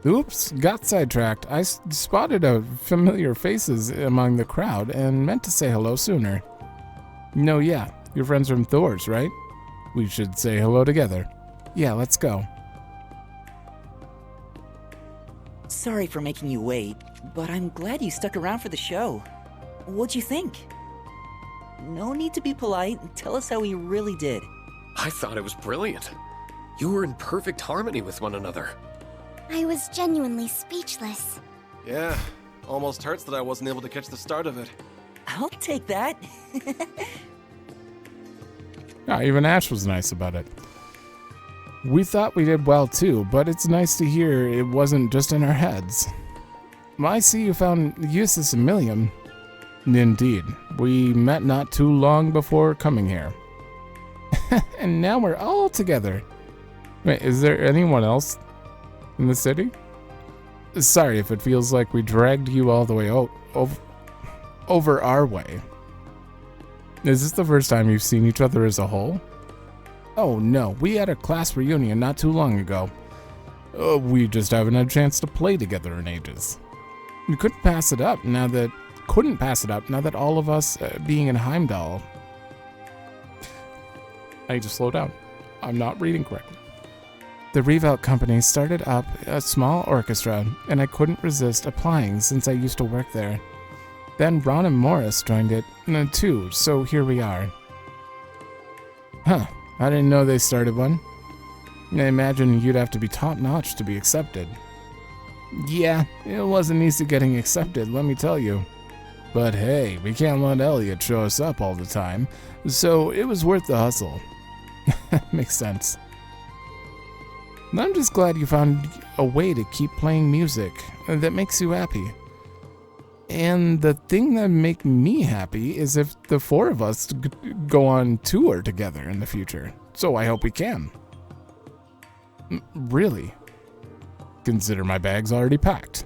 Oops, got sidetracked. I spotted familiar faces among the crowd and meant to say hello sooner. No, yeah, you're friends from Thor's, right? We should say hello together. Yeah, let's go. Sorry for making you wait, but I'm glad you stuck around for the show. What'd you think? No need to be polite. Tell us how we really did. I thought it was brilliant. You were in perfect harmony with one another. I was genuinely speechless. Yeah, almost hurts that I wasn't able to catch the start of it. I'll take that. Yeah, even Ash was nice about it. We thought we did well too, but it's nice to hear it wasn't just in our heads. I see you found Eustace and Milliam. Indeed, we met not too long before coming here. And now we're all together. Wait, is there anyone else in the city? Sorry if it feels like we dragged you all the way over. over our way. Is this the first time you've seen each other as a whole? Oh no, we had a class reunion not too long ago. We just haven't had a chance to play together in ages. We couldn't pass it up now that all of us being in Heimdallr. I need to slow down. I'm not reading correctly. The Reverie company started up a small orchestra, and I couldn't resist applying since I used to work there. Then Ron and Morris joined it, too, so here we are. Huh, I didn't know they started one. I imagine you'd have to be top-notch to be accepted. Yeah, it wasn't easy getting accepted, let me tell you. But hey, we can't let Elliot show us up all the time, so it was worth the hustle. Makes sense. I'm just glad you found a way to keep playing music that makes you happy. And the thing that make me happy is if the four of us go on tour together in the future. So I hope we can. Really? Consider my bag's already packed.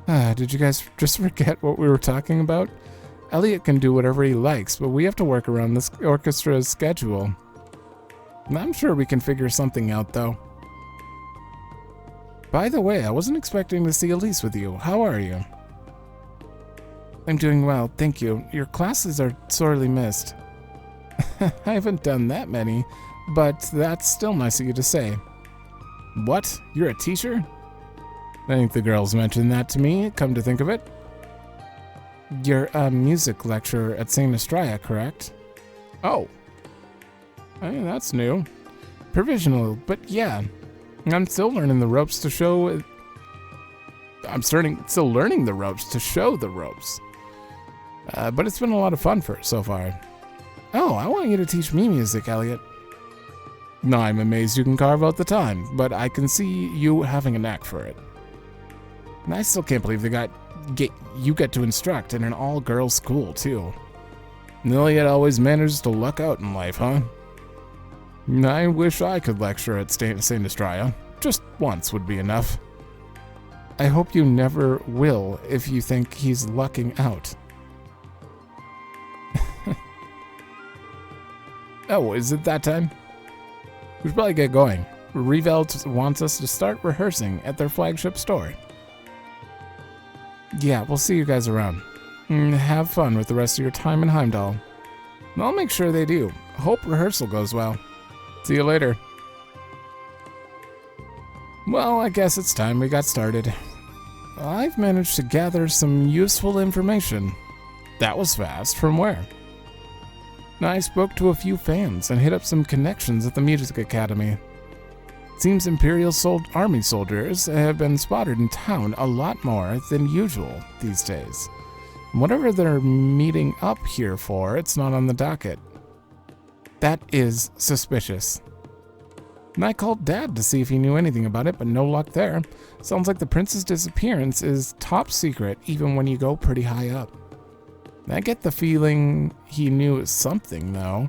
Did you guys just forget what we were talking about? Elliot can do whatever he likes, but we have to work around this orchestra's schedule. I'm sure we can figure something out, though. By the way, I wasn't expecting to see Elise with you. How are you? I'm doing well, thank you. Your classes are sorely missed. I haven't done that many, but that's still nice of you to say. What? You're a teacher? I think the girls mentioned that to me, come to think of it. You're a music lecturer at St. Estrella, correct? Oh. Hey, that's new. Provisional, but yeah. I'm still learning the ropes to show... still learning the ropes to show the ropes. But it's been a lot of fun so far. Oh, I want you to teach me music, Elliot. No, I'm amazed you can carve out the time, but I can see you having a knack for it. And I still can't believe you get to instruct in an all-girls school, too. Elliot always manages to luck out in life, huh? I wish I could lecture at St. Estrella. Just once would be enough. I hope you never will if you think he's lucking out. Oh, is it that time? We should probably get going. Reverie wants us to start rehearsing at their flagship store. Yeah, we'll see you guys around. Have fun with the rest of your time in Heimdallr. I'll make sure they do. Hope rehearsal goes well. See you later. Well, I guess it's time we got started. I've managed to gather some useful information. That was fast. From where? I spoke to a few fans and hit up some connections at the Music Academy. Seems Imperial Army soldiers have been spotted in town a lot more than usual these days. Whatever they're meeting up here for, it's not on the docket. That is suspicious. And I called Dad to see if he knew anything about it, but no luck there. Sounds like the prince's disappearance is top secret even when you go pretty high up. I get the feeling he knew something, though,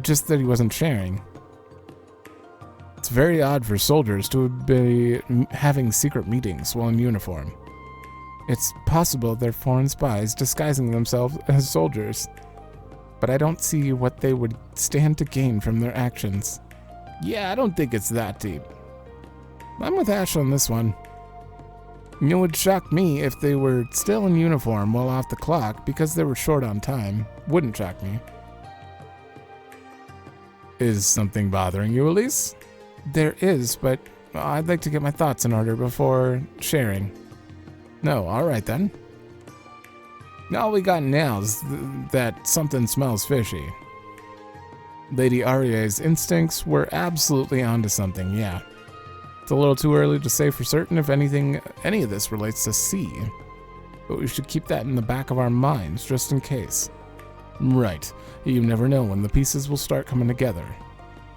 just that he wasn't sharing. It's very odd for soldiers to be having secret meetings while in uniform. It's possible they're foreign spies disguising themselves as soldiers, but I don't see what they would stand to gain from their actions. Yeah, I don't think it's that deep. I'm with Ash on this one. It would shock me if they were still in uniform while off the clock because they were short on time. Wouldn't shock me. Is something bothering you, Elise? There is, but I'd like to get my thoughts in order before sharing. No, alright then. All we got now is that something smells fishy. Lady Aria's instincts were absolutely onto something, yeah. It's a little too early to say for certain if any of this relates to C, but we should keep that in the back of our minds just in case. Right, you never know when the pieces will start coming together.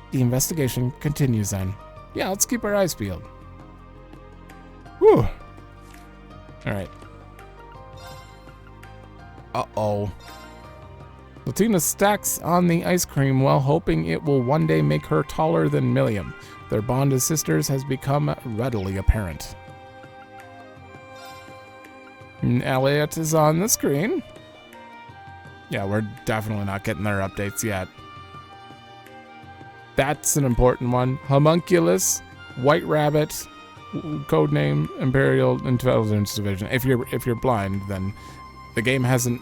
The investigation continues then. Yeah, let's keep our eyes peeled. Whew. Alright. Uh-oh. Latina stacks on the ice cream while hoping it will one day make her taller than Milliam. Their bond as sisters has become readily apparent. Elliot is on the screen. Yeah, we're definitely not getting their updates yet. That's an important one. Homunculus, White Rabbit, codename Imperial Intelligence Division. If you're blind, then the game hasn't.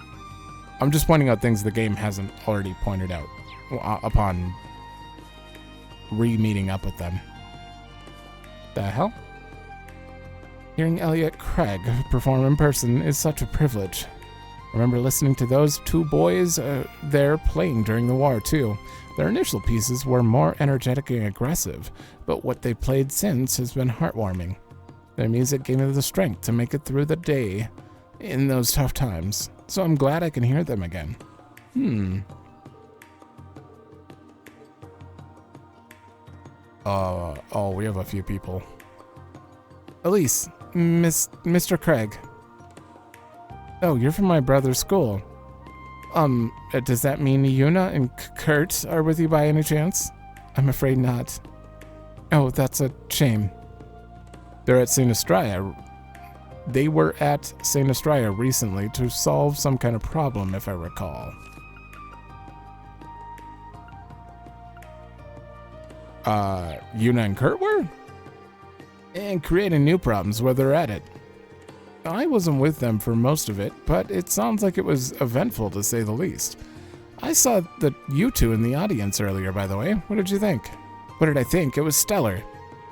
I'm just pointing out things the game hasn't already pointed out upon re-meeting up with them. The hell? Hearing Elliot Craig perform in person is such a privilege. Remember listening to those two boys there playing during the war, too. Their initial pieces were more energetic and aggressive, but what they played since has been heartwarming. Their music gave me the strength to make it through the day in those tough times, so I'm glad I can hear them again. Oh, we have a few people. Elise, Mr. Craig. Oh, you're from my brother's school. Does that mean Yuna and Kurt are with you by any chance? I'm afraid not. Oh, that's a shame. They're at St. Estrella. They were at St. Estrella recently to solve some kind of problem, if I recall. Yuna and Kurt were? And creating new problems where they're at it. I wasn't with them for most of it, but it sounds like it was eventful to say the least. I saw you two in the audience earlier, by the way. What did you think? What did I think? It was stellar.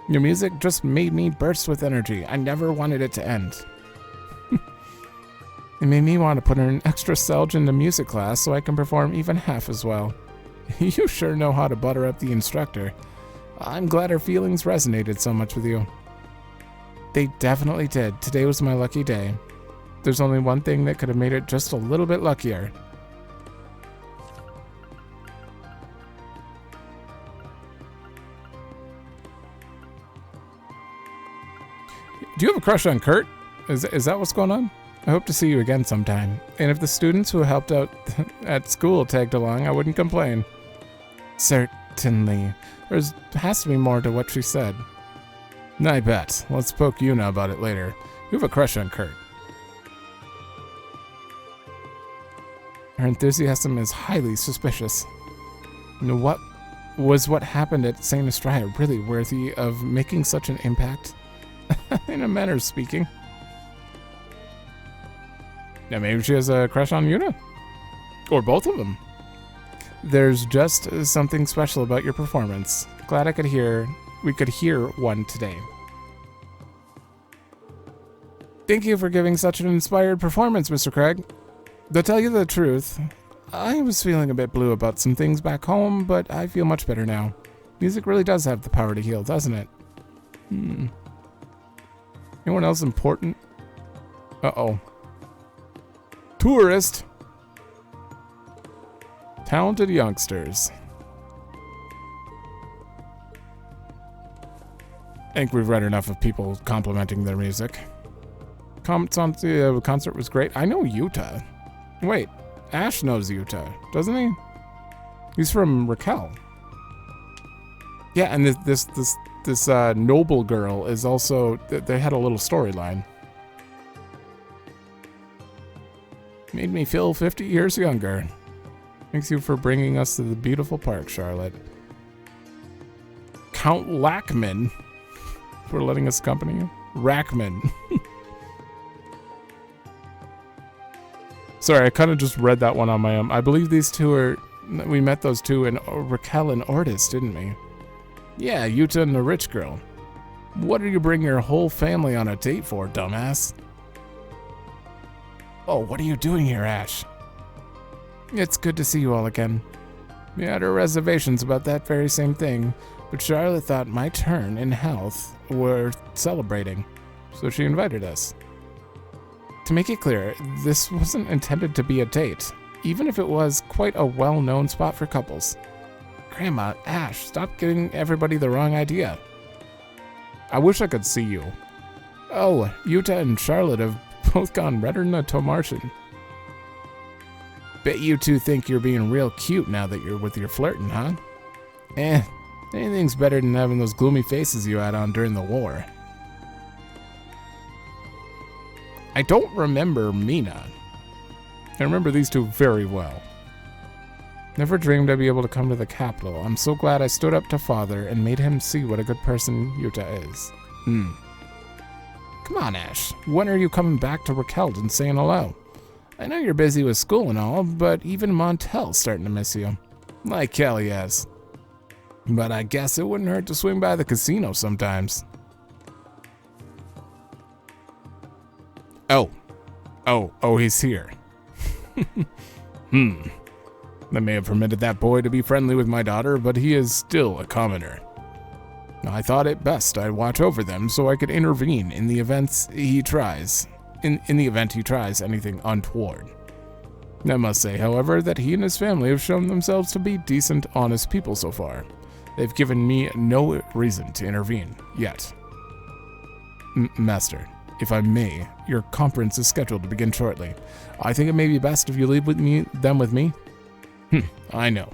Your music just made me burst with energy. I never wanted it to end. It made me want to put an extra selge into music class so I can perform even half as well. You sure know how to butter up the instructor. I'm glad her feelings resonated so much with you. They definitely did. Today was my lucky day. There's only one thing that could have made it just a little bit luckier. Do you have a crush on Kurt? Is that what's going on? I hope to see you again sometime. And if the students who helped out at school tagged along, I wouldn't complain. Certainly. There has to be more to what she said. I bet. Let's poke Yuna about it later. You have a crush on Kurt. Her enthusiasm is highly suspicious. What happened at St. Estrella really worthy of making such an impact? In a manner of speaking. Now maybe she has a crush on Yuna? Or both of them. There's just something special about your performance. Glad we could hear one today. Thank you for giving such an inspired performance, Mr. Craig. To tell you the truth, I was feeling a bit blue about some things back home, but I feel much better now. Music really does have the power to heal, doesn't it? Anyone else important? Uh-oh. Tourist! Talented youngsters. I think we've read enough of people complimenting their music. Comments on the concert was great. I know Yuta. Wait, Ash knows Yuta, doesn't he? He's from Raquel. Yeah, and this noble girl is also. They had a little storyline. Made me feel 50 years younger. Thanks you for bringing us to the beautiful park, Charlotte. Count Lackman for letting us accompany you. Rackman. Sorry, I kind of just read that one on my own. I believe these two we met those two in Raquel and Ortis, didn't we? Yeah, Yuta and the rich girl. What do you bring your whole family on a date for, dumbass? Oh, what are you doing here, Ash? It's good to see you all again. We had our reservations about that very same thing, but Charlotte thought my turn in health worth celebrating, so she invited us. To make it clear, this wasn't intended to be a date, even if it was quite a well-known spot for couples. Grandma, Ash, stop giving everybody the wrong idea. I wish I could see you. Oh, Yuta and Charlotte have both gone redder than a Tomartian. Bet you two think you're being real cute now that you're with your flirting, huh? Anything's better than having those gloomy faces you had on during the war. I don't remember Mina. I remember these two very well. Never dreamed I'd be able to come to the capital. I'm so glad I stood up to Father and made him see what a good person Yuta is. Come on, Ash. When are you coming back to Raquel and saying hello? I know you're busy with school and all, but even Montel's starting to miss you. Like Kelly has. But I guess it wouldn't hurt to swing by the casino sometimes. Oh, he's here. I may have permitted that boy to be friendly with my daughter, but he is still a commoner. I thought it best I watch over them so I could intervene in the events he tries. In the event he tries anything untoward. I must say, however, that he and his family have shown themselves to be decent, honest people so far. They've given me no reason to intervene, yet. Master, if I may, your conference is scheduled to begin shortly. I think it may be best if you leave them with me. I know.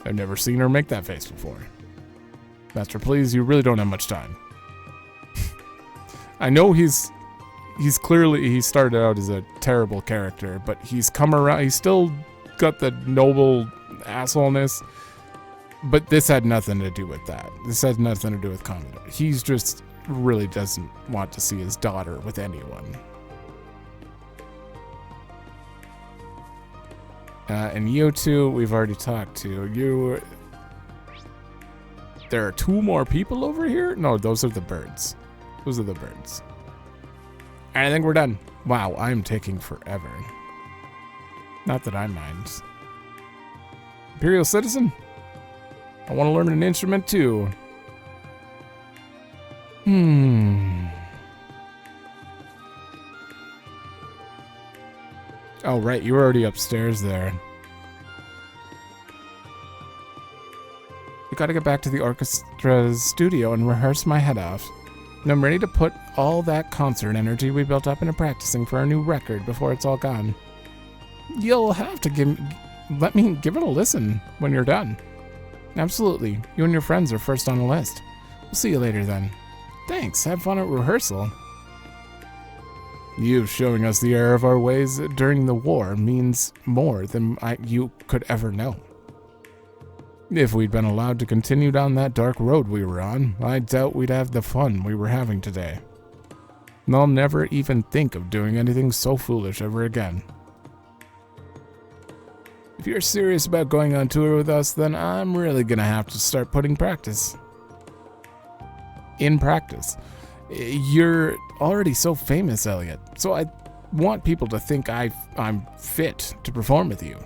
I've never seen her make that face before. Master, please, you really don't have much time. I know he started out as a terrible character, but he's come around, he's still got the noble assholeness, but this had nothing to do with that. This has nothing to do with Commodore. He's just really doesn't want to see his daughter with anyone. And you two, we've already talked to. There are two more people over here? No, those are the birds. Those are the birds. I think we're done. Wow, I'm taking forever. Not that I mind. Imperial Citizen? I want to learn an instrument too. Oh, right, you were already upstairs there. I gotta get back to the orchestra's studio and rehearse my head off. And I'm ready to put all that concert energy we built up into practicing for our new record before it's all gone. You'll have to let me give it a listen when you're done. Absolutely. You and your friends are first on the list. We'll see you later then. Thanks. Have fun at rehearsal. You showing us the error of our ways during the war means more than you could ever know. If we'd been allowed to continue down that dark road we were on, I doubt we'd have the fun we were having today. And I'll never even think of doing anything so foolish ever again. If you're serious about going on tour with us, then I'm really gonna have to start putting practice. In practice. You're already so famous, Elliot, so I want people to think I'm fit to perform with you.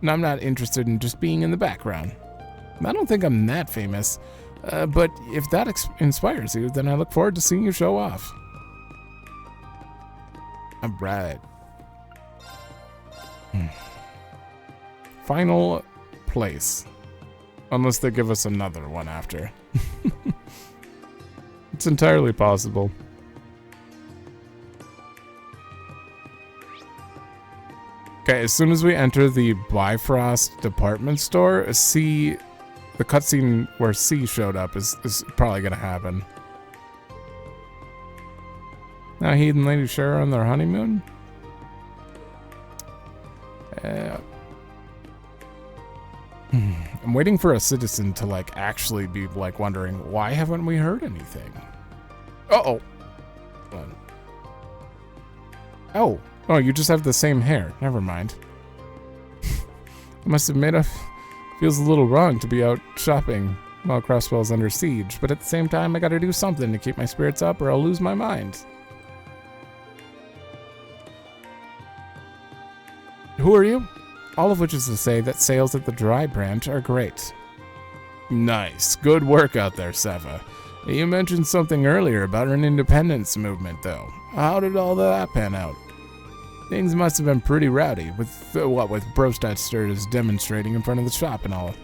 And I'm not interested in just being in the background. I don't think I'm that famous, but if that inspires you, then I look forward to seeing you show off. Alright. Final place. Unless they give us another one after. It's entirely possible. Okay, as soon as we enter the Bifrost department store, the cutscene where C showed up is probably gonna happen. Now he and Lady Shara on their honeymoon? I'm waiting for a citizen to actually be wondering, why haven't we heard anything? Uh-oh. Oh, you just have the same hair. Never mind. I must admit, feels a little wrong to be out shopping while Crosswell's under siege, but at the same time, I gotta do something to keep my spirits up or I'll lose my mind. Who are you? All of which is to say that sales at the Dry Branch are great. Nice. Good work out there, Seva. You mentioned something earlier about an independence movement, though. How did all that pan out? Things must have been pretty rowdy, with Brostadsters demonstrating in front of the shop and all.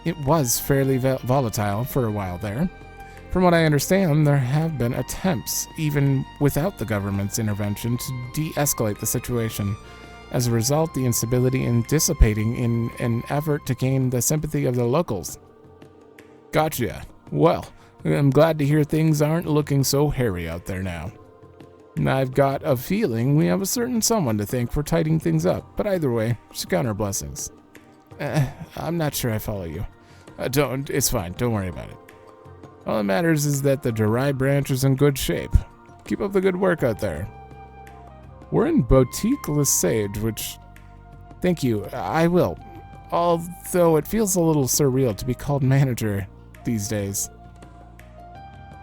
It was fairly volatile for a while there. From what I understand, there have been attempts, even without the government's intervention, to de-escalate the situation. As a result, the instability is dissipating in an effort to gain the sympathy of the locals. Gotcha. Well, I'm glad to hear things aren't looking so hairy out there now. I've got a feeling we have a certain someone to thank for tidying things up, but either way, she's got her blessings. I'm not sure I follow you. It's fine, don't worry about it. All that matters is that the Jirai branch is in good shape. Keep up the good work out there. We're in Boutique Lesage, which... Thank you, I will. Although it feels a little surreal to be called manager these days.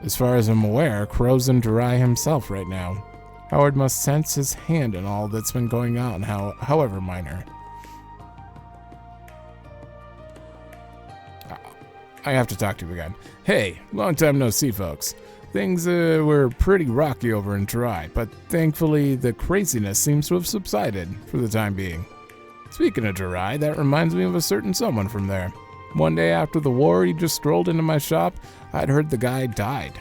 As far as I'm aware, Crow's in Jirai himself right now. Howard must sense his hand in all that's been going on, however minor. I have to talk to you again. Hey, long time no see, folks. Things were pretty rocky over in Jirai, but thankfully the craziness seems to have subsided for the time being. Speaking of Jirai, that reminds me of a certain someone from there. One day after the war, he just strolled into my shop. I'd heard the guy died.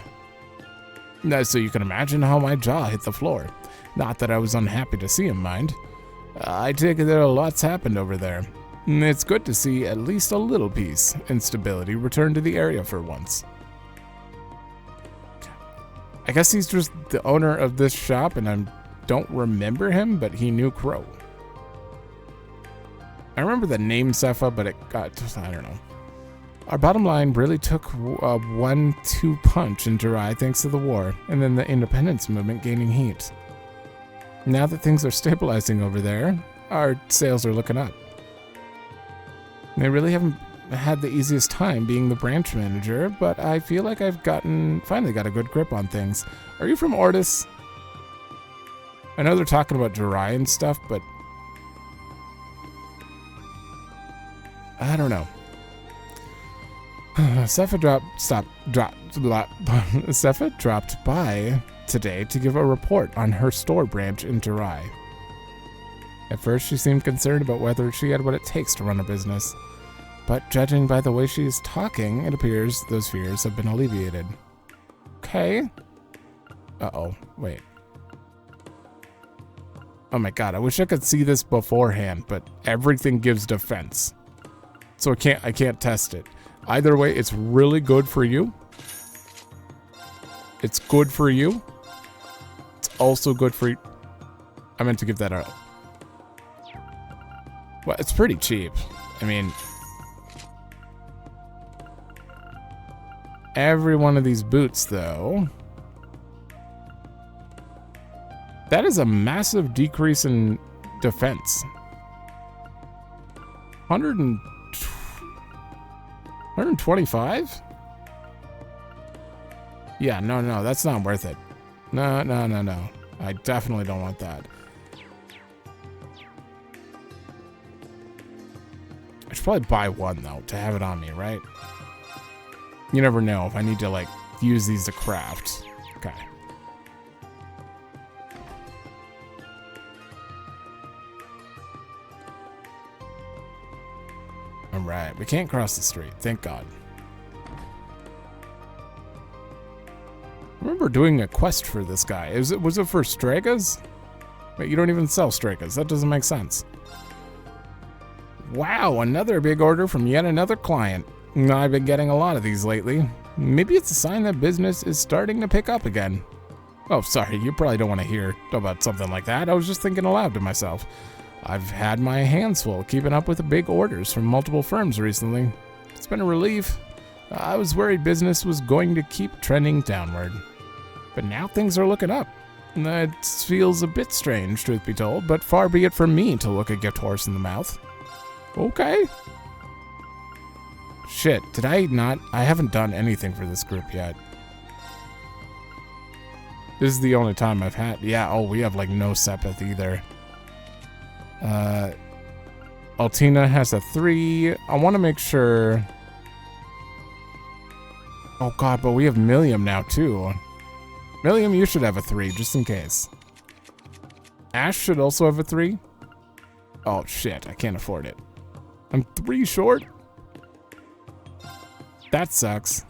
So you can imagine how my jaw hit the floor. Not that I was unhappy to see him, mind. I take it that a lot's happened over there. It's good to see at least a little peace and stability return to the area for once. I guess he's just the owner of this shop and I don't remember him, but he knew Crow. I remember the name Sepha, but it got, I don't know. Our bottom line really took a 1-2 punch in Jirai thanks to the war, and then the independence movement gaining heat. Now that things are stabilizing over there, our sales are looking up. They really haven't had the easiest time being the branch manager, but I feel like I've finally got a good grip on things. Are you from Ortis? I know they're talking about Jirai and stuff, but I don't know. Sepha dropped by today to give a report on her store branch in Jirai. At first, she seemed concerned about whether she had what it takes to run a business. But judging by the way she is talking, it appears those fears have been alleviated. Okay. Uh-oh, wait. Oh my god, I wish I could see this beforehand, but everything gives defense. So I can't test it. Either way, it's really good for you. It's good for you. It's also good for you. I meant to give that up. Well, it's pretty cheap. I mean, every one of these boots, though, that is a massive decrease in defense. 125? Yeah, no, that's not worth it. No. I definitely don't want that. I should probably buy one, though, to have it on me, right? You never know if I need to, like, use these to craft. Okay. Alright, we can't cross the street, thank God. I remember doing a quest for this guy. Was it for Stragas? Wait, you don't even sell Stragas. That doesn't make sense. Wow, another big order from yet another client. I've been getting a lot of these lately. Maybe it's a sign that business is starting to pick up again. Oh, sorry, you probably don't want to hear about something like that. I was just thinking aloud to myself. I've had my hands full keeping up with the big orders from multiple firms recently. It's been a relief. I was worried business was going to keep trending downward. But now things are looking up. It feels a bit strange, truth be told, but far be it from me to look a gift horse in the mouth. Okay. Shit, did I not? I haven't done anything for this group yet. This is the only time I've had. Yeah, oh, we have like no Sepith either. Altina has a 3. I want to make sure. Oh god, but we have Milliam now too. Milliam, you should have a 3, just in case. Ash should also have a 3. Oh shit, I can't afford it. I'm 3 short? That sucks.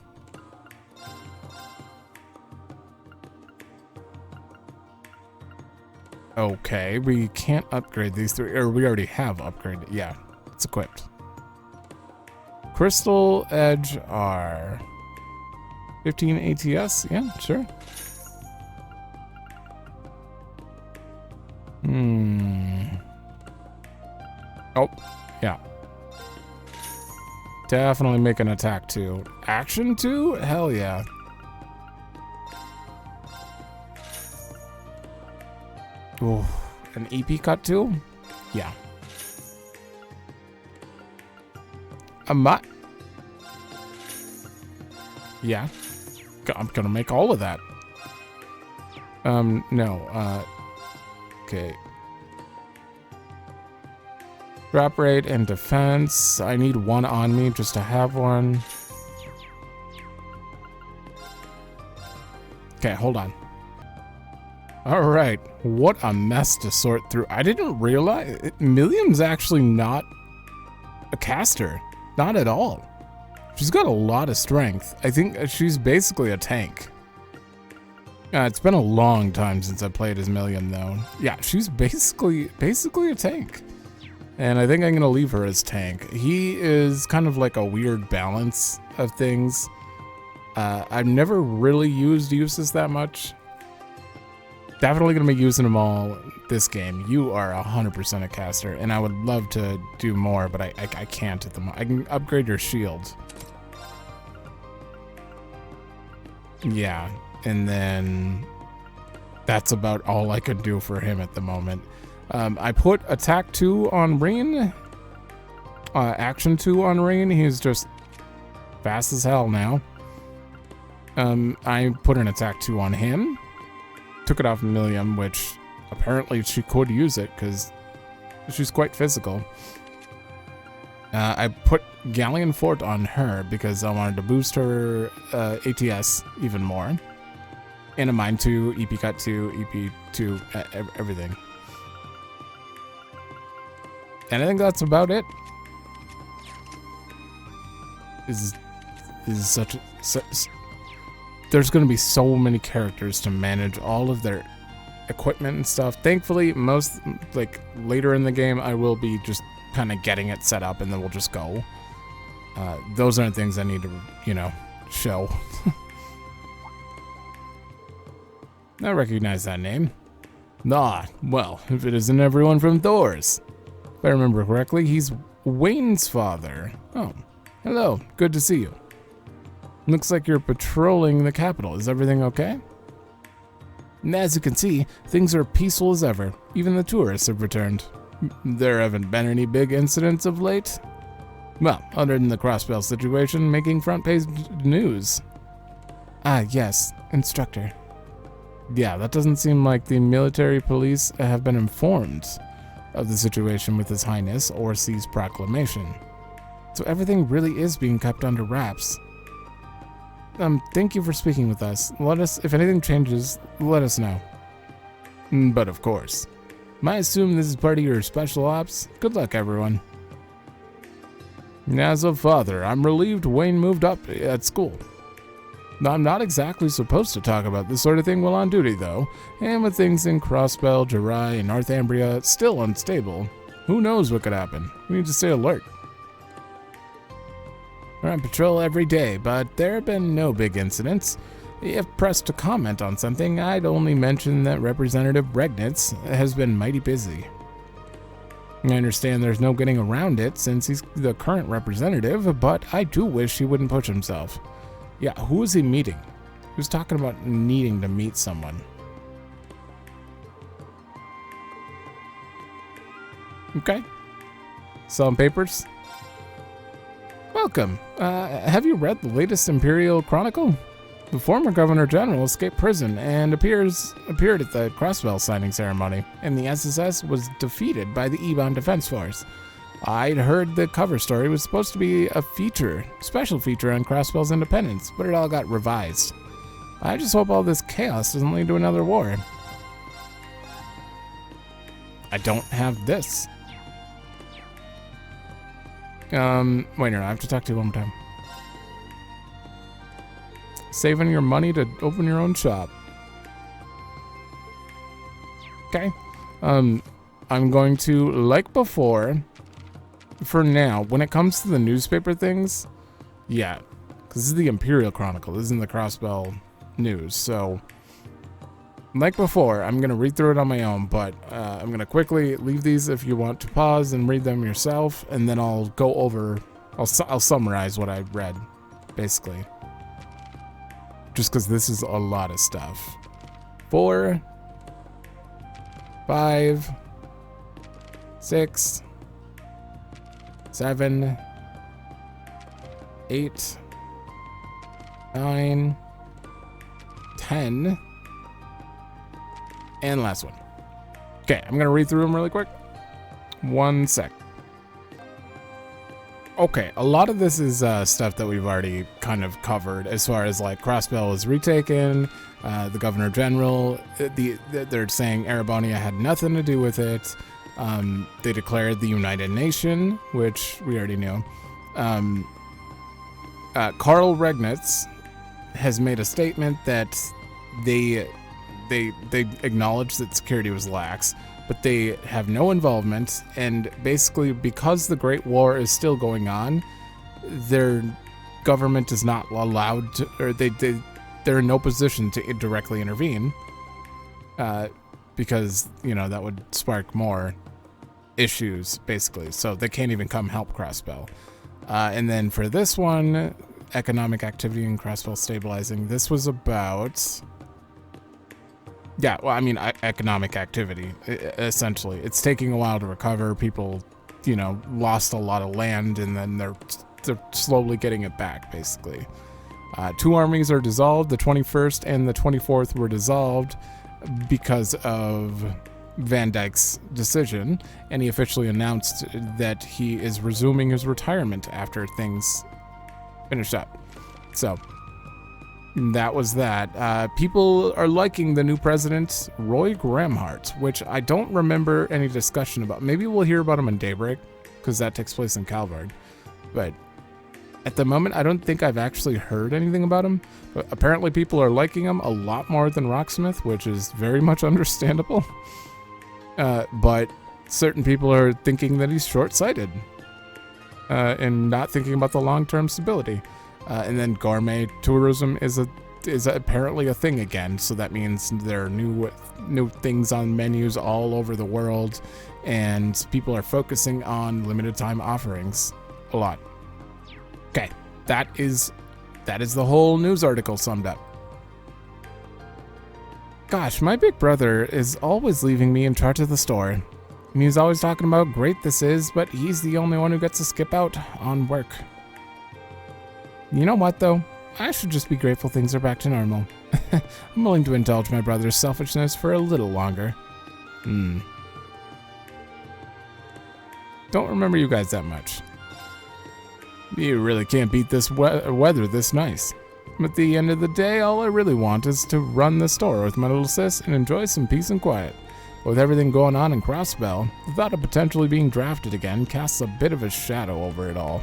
Okay, we can't upgrade these 3, or we already have upgraded. Yeah, it's equipped. Crystal Edge R. 15 ATS, yeah, sure. Oh, yeah. Definitely make an attack 2. Action 2? Hell yeah. Ooh, an EP cut 2? Yeah. Yeah. I'm gonna make all of that. No, okay. Drop rate and defense. I need 1 on me just to have one. Okay, hold on. Alright, what a mess to sort through. I didn't realize Milliam's actually not a caster. Not at all. She's got a lot of strength. I think she's basically a tank. It's been a long time since I played as Milliam, though. Yeah, she's basically a tank. And I think I'm going to leave her as tank. He is kind of like a weird balance of things. I've never really used Usus that much. Definitely going to be using them all this game. You are 100% a caster, and I would love to do more, but I can't at the moment. I can upgrade your shield. Yeah, and then that's about all I could do for him at the moment. I put attack 2 on Rain, action 2 on Rain. He's just fast as hell now. I put an attack 2 on him. Took it off Milliam, which apparently she could use it because she's quite physical. I put Galleon Fort on her because I wanted to boost her ATS even more. And a Mine 2, EP Cut 2, EP 2, everything. And I think that's about it. This is such there's going to be so many characters to manage all of their equipment and stuff. Thankfully, most, like, later in the game, I will be just kind of getting it set up and then we'll just go. Those aren't things I need to, you know, show. I recognize that name. Ah, well, if it isn't everyone from Thor's. If I remember correctly, he's Wayne's father. Oh, hello, good to see you. Looks like you're patrolling the capital. Is everything okay? As you can see, things are peaceful as ever. Even the tourists have returned. There haven't been any big incidents of late. Well, other than the Crossbell situation making front-page news. Ah, yes, instructor. Yeah, that doesn't seem like the military police have been informed of the situation with His Highness or C's proclamation. So everything really is being kept under wraps. Thank you for speaking with us. If anything changes, let us know. But of course. I assume this is part of your special ops? Good luck, everyone. As a father, I'm relieved Wayne moved up at school. I'm not exactly supposed to talk about this sort of thing while on duty, though, and with things in Crossbell, Jirai, and Northumbria still unstable, who knows what could happen? We need to stay alert. We're on patrol every day, but there have been no big incidents. If pressed to comment on something, I'd only mention that Representative Regnitz has been mighty busy. I understand there's no getting around it since he's the current representative, but I do wish he wouldn't push himself. Yeah, who is he meeting? He was talking about needing to meet someone. Okay. Selling papers? Welcome. Have you read the latest Imperial Chronicle? The former Governor General escaped prison and appeared at the Crossbell signing ceremony, and the SSS was defeated by the Ebon Defense Force. I'd heard the cover story was supposed to be a special feature on Crossbell's independence, but it all got revised. I just hope all this chaos doesn't lead to another war. I don't have this. Wait, no, I have to talk to you one more time. Saving your money to open your own shop. Okay. I'm going to, like before, for now, when it comes to the newspaper things, yeah, because this is the Imperial Chronicle, this isn't the Crossbell News, so like before, I'm going to read through it on my own, but I'm going to quickly leave these if you want to pause and read them yourself, and then I'll go over, I'll summarize what I read, basically. Just because this is a lot of stuff. 4, 5, 6, 7, 8, 9, 10, and last one. Okay, I'm gonna read through them really quick. 1 sec. Okay, a lot of this is stuff that we've already kind of covered, as far as like Crossbell was retaken, the Governor General, they're saying Erebonia had nothing to do with it. They declared the United Nation, which we already knew. Karl Regnitz has made a statement that they acknowledge that security was lax, but they have no involvement, and basically because the Great War is still going on, their government is not allowed to, or they're in no position to directly intervene, because, you know, that would spark more issues, basically, so they can't even come help Crossbell. And then for this one, economic activity in Crossbell stabilizing, this was about... Yeah, well, I mean, economic activity, essentially. It's taking a while to recover. People, you know, lost a lot of land, and then they're slowly getting it back, basically. 2 armies are dissolved. The 21st and the 24th were dissolved because of Van Dyke's decision, and he officially announced that he is resuming his retirement after things finish up. So... that was that. People are liking the new president, Roy Gramhart, which I don't remember any discussion about. Maybe we'll hear about him in Daybreak, because that takes place in Calvard. But at the moment, I don't think I've actually heard anything about him. But apparently people are liking him a lot more than Rocksmith, which is very much understandable. But certain people are thinking that he's short-sighted and not thinking about the long-term stability. And then gourmet tourism is apparently a thing again, so that means there are new things on menus all over the world, and people are focusing on limited time offerings a lot. Okay, that is the whole news article summed up. Gosh, my big brother is always leaving me in charge of the store. And he's always talking about how great this is, but he's the only one who gets to skip out on work. You know what, though? I should just be grateful things are back to normal. I'm willing to indulge my brother's selfishness for a little longer. Don't remember you guys that much. You really can't beat this weather this nice. At the end of the day, all I really want is to run the store with my little sis and enjoy some peace and quiet. But with everything going on in Crossbell, the thought of potentially being drafted again casts a bit of a shadow over it all.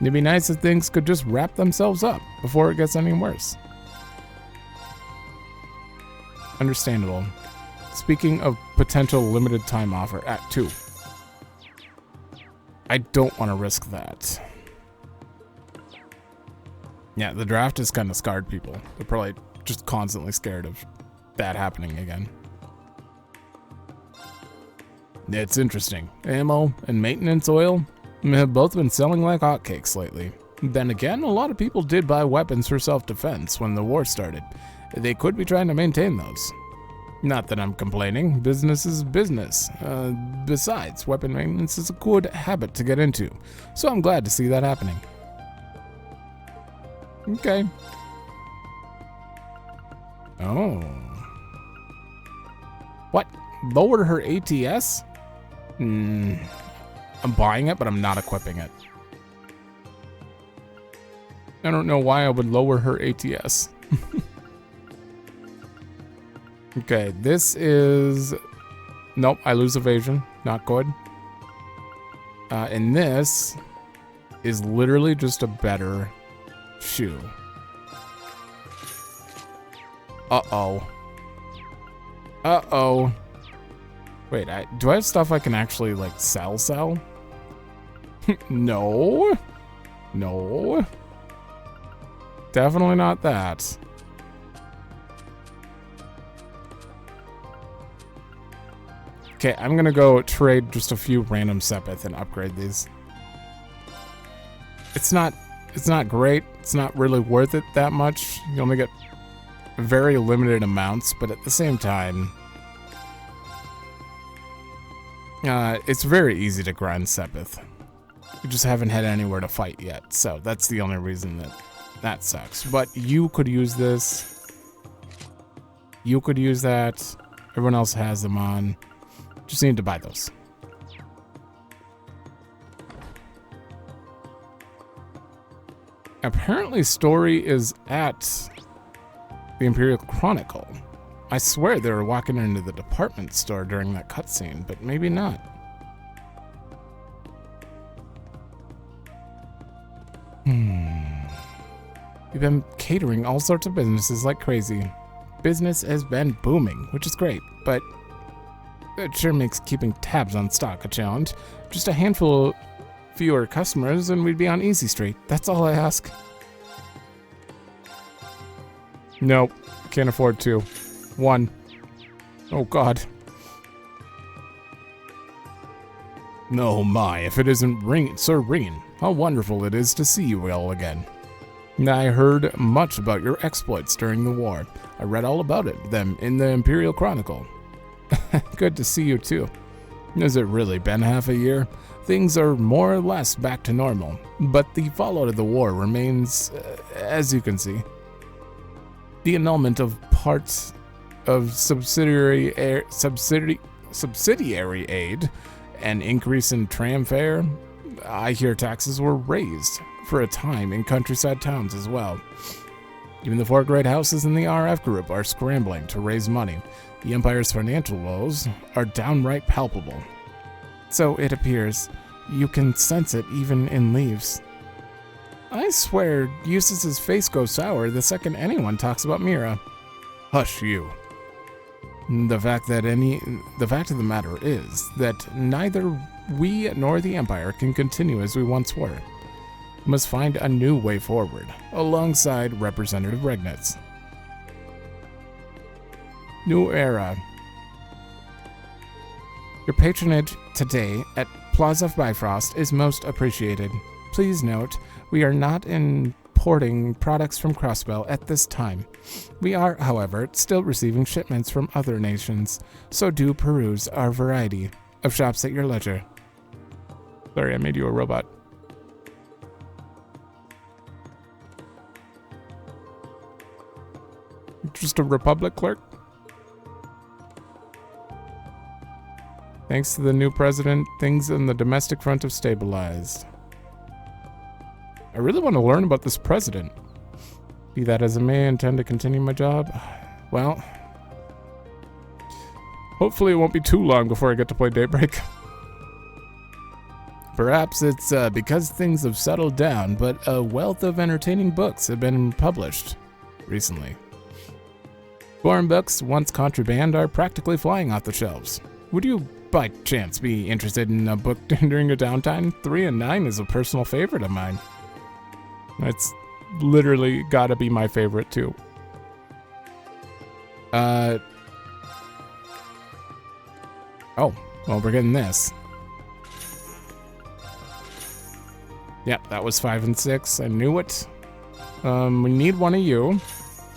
It'd be nice if things could just wrap themselves up before it gets any worse. Understandable. Speaking of potential limited time offer, Act 2. I don't want to risk that. Yeah, the draft has kind of scarred people. They're probably just constantly scared of that happening again. It's interesting. Ammo and maintenance oil have both been selling like hotcakes lately. Then again, a lot of people did buy weapons for self-defense when the war started. They could be trying to maintain those. Not that I'm complaining, business is business. Besides, weapon maintenance is a good habit to get into, so I'm glad to see that happening. Okay. Oh. What? Lower her ATS? I'm buying it, but I'm not equipping it. I don't know why I would lower her ATS. Okay, this is... Nope, I lose evasion. Not good. And this is literally just a better shoe. Uh-oh. Uh-oh. Wait, do I have stuff I can actually, like, sell? No. No. Definitely not that. Okay, I'm gonna go trade just a few random Sepith and upgrade these. It's not great. It's not really worth it that much. You only get very limited amounts, but at the same time, it's very easy to grind Sepith. You just haven't had anywhere to fight yet, so that's the only reason that sucks. But you could use this. You could use that. Everyone else has them on. Just need to buy those. Apparently, Story is at the Imperial Chronicle. I swear they were walking into the department store during that cutscene, but maybe not. We've been catering all sorts of businesses like crazy. Business has been booming, which is great, but it sure makes keeping tabs on stock a challenge. Just a handful fewer customers and we'd be on Easy Street. That's all I ask. Nope, can't afford to. One. Oh God. No, my, if it isn't Sir Ringin. How wonderful it is to see you all again. I heard much about your exploits during the war. I read all about them in the Imperial Chronicle. Good to see you too. Has it really been half a year? Things are more or less back to normal, but the fallout of the war remains, as you can see. The annulment of parts of subsidiary aid, an increase in tram fare. I hear taxes were raised for a time in countryside towns as well. Even the four great houses in the RF group are scrambling to raise money. The Empire's financial woes are downright palpable. So it appears. You can sense it even in leaves. I swear, Eustace's face goes sour the second anyone talks about Mira. Hush you. The fact of the matter is that neither we nor the Empire can continue as we once were. We must find a new way forward, alongside Representative Regnitz. New era. Your patronage today at Plaza Bifrost is most appreciated. Please note, we are not importing products from Crossbell at this time. We are, however, still receiving shipments from other nations, so do peruse our variety of shops at your leisure. Sorry, I made you a robot. Just a Republic clerk? Thanks to the new president, things on the domestic front have stabilized. I really want to learn about this president. Be that as it may, I intend to continue my job. Well, hopefully it won't be too long before I get to play Daybreak. Perhaps it's because things have settled down, but a wealth of entertaining books have been published recently. Foreign books, once contraband, are practically flying off the shelves. Would you, by chance, be interested in a book during your downtime? 3 and 9 is a personal favorite of mine. It's literally gotta be my favorite, too. Oh, well, we're getting this. Yep, that was 5 and 6. I knew it. We need one of you.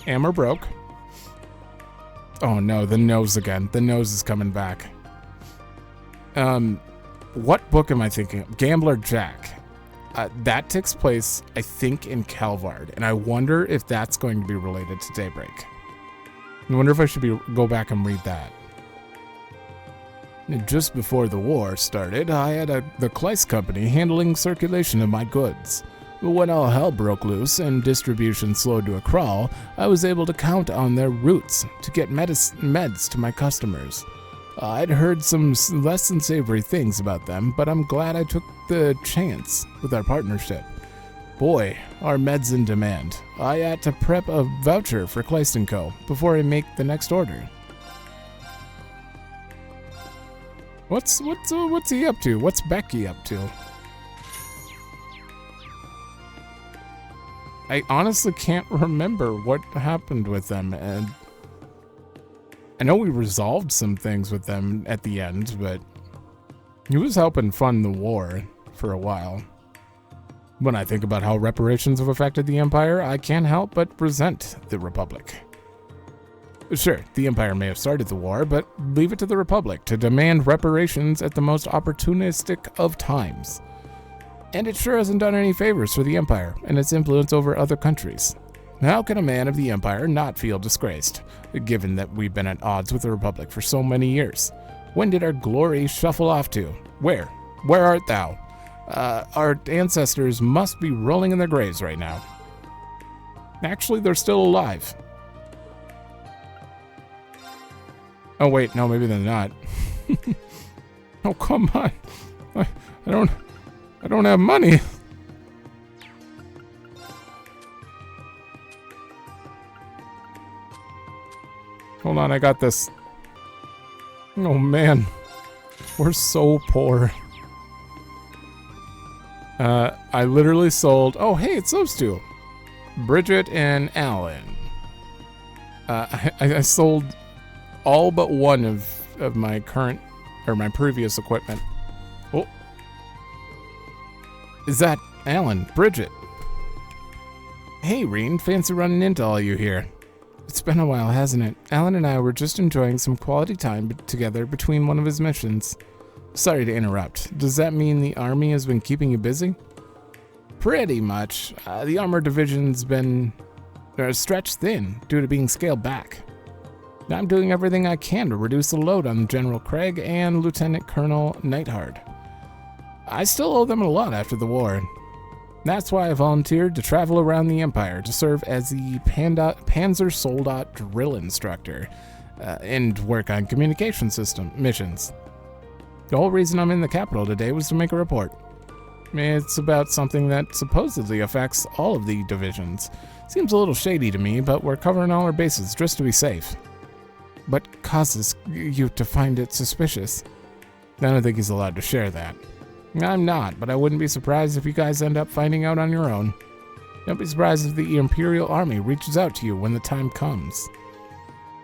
And we're broke. Oh no, the nose again. The nose is coming back. What book am I thinking of? Gambler Jack. That takes place, I think, in Calvard, and I wonder if that's going to be related to Daybreak. I wonder if I should go back and read that. Just before the war started, I had the Kleiss Company handling circulation of my goods. When all hell broke loose and distribution slowed to a crawl, I was able to count on their routes to get meds to my customers. I'd heard some less than savory things about them, but I'm glad I took the chance with our partnership. Boy, are meds in demand. I had to prep a voucher for Kleiss & Co. before I make the next order. What's he up to? What's Becky up to? I honestly can't remember what happened with them, and I know we resolved some things with them at the end, but he was helping fund the war for a while. When I think about how reparations have affected the Empire, I can't help but resent the Republic. Sure, the Empire may have started the war, but leave it to the Republic to demand reparations at the most opportunistic of times. And it sure hasn't done any favors for the Empire and its influence over other countries. How can a man of the Empire not feel disgraced, given that we've been at odds with the Republic for so many years? When did our glory shuffle off to? Where? Where art thou? Our ancestors must be rolling in their graves right now. Actually, they're still alive. Oh wait, no, maybe they're not. Oh, come on. I don't have money. Hold on, I got this. Oh man. We're so poor. I literally sold... Oh, hey, it's those two. Bridget and Alan. I sold all but one of my current... or my previous equipment. Oh. Is that Alan? Bridget? Hey, Reen. Fancy running into all you here. It's been a while, hasn't it? Alan and I were just enjoying some quality time together between one of his missions. Sorry to interrupt. Does that mean the army has been keeping you busy? Pretty much. The armor division's been stretched thin due to being scaled back. I'm doing everything I can to reduce the load on General Craig and Lieutenant Colonel Neidhart. I still owe them a lot after the war. That's why I volunteered to travel around the Empire to serve as the Panzer Soldat drill instructor and work on communication system missions. The whole reason I'm in the capital today was to make a report. It's about something that supposedly affects all of the divisions. Seems a little shady to me, but we're covering all our bases just to be safe. What causes you to find it suspicious? I don't think he's allowed to share that. I'm not, but I wouldn't be surprised if you guys end up finding out on your own. Don't be surprised if the Imperial Army reaches out to you when the time comes.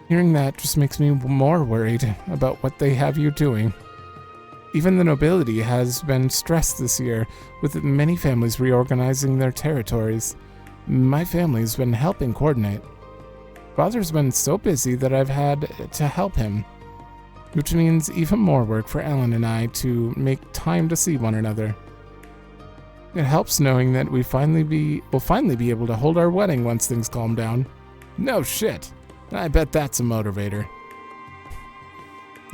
Hearing that just makes me more worried about what they have you doing. Even the nobility has been stressed this year, with many families reorganizing their territories. My family's been helping coordinate. Father's been so busy that I've had to help him, which means even more work for Alan and I to make time to see one another. It helps knowing that we'll finally be able to hold our wedding once things calm down. No shit. I bet that's a motivator.